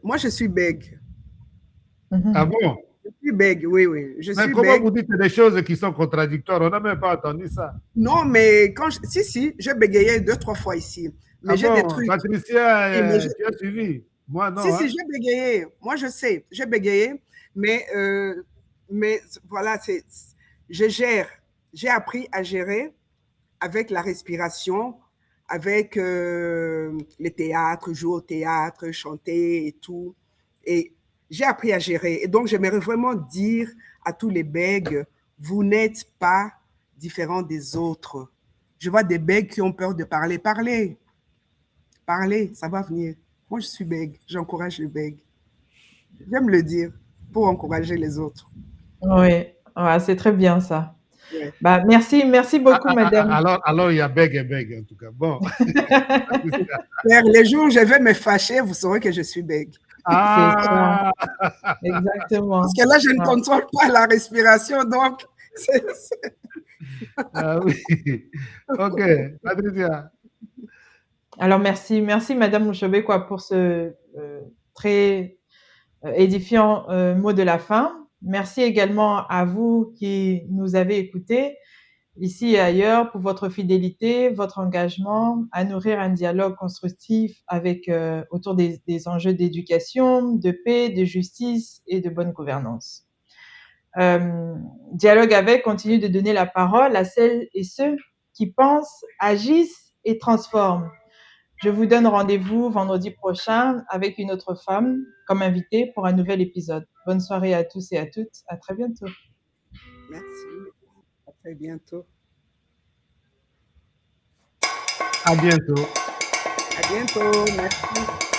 Moi, je suis bègue. Ah bon? Je suis bègue, oui. Je mais suis comment bègue. Vous dites des choses qui sont contradictoires? On n'a même pas entendu ça. Non, mais quand si, j'ai bégayé 2-3 fois ici. Mais j'ai des trucs. Patricia, tu as suivi? Moi, non. Si, j'ai bégayé. Moi, je sais, j'ai bégayé. Mais voilà, je gère. J'ai appris à gérer avec la respiration, avec les théâtres, jouer au théâtre, chanter et tout. Et j'ai appris à gérer. Et donc, j'aimerais vraiment dire à tous les bègues, vous n'êtes pas différents des autres. Je vois des bègues qui ont peur de parler. Parlez, ça va venir. Moi, je suis bègue. J'encourage les bègues. J'aime le dire pour encourager les autres. Oui, c'est très bien ça. Ouais. Bah, merci beaucoup, madame. Alors, il y a bègue et bègue, en tout cas. Bon. Les jours où je vais me fâcher, vous saurez que je suis bègue. Ah, exactement. Parce que là, je ne contrôle pas la respiration, donc... Ah oui. OK. Patricia. Alors, merci, madame Mouchobekwa, pour ce très édifiant mot de la fin. Merci également à vous qui nous avez écoutés, ici et ailleurs, pour votre fidélité, votre engagement à nourrir un dialogue constructif avec, autour des enjeux d'éducation, de paix, de justice et de bonne gouvernance. Dialogue avec continue de donner la parole à celles et ceux qui pensent, agissent et transforment. Je vous donne rendez-vous vendredi prochain avec une autre femme comme invitée pour un nouvel épisode. Bonne soirée à tous et à toutes. À très bientôt. Merci. À très bientôt. À bientôt. À bientôt. Merci.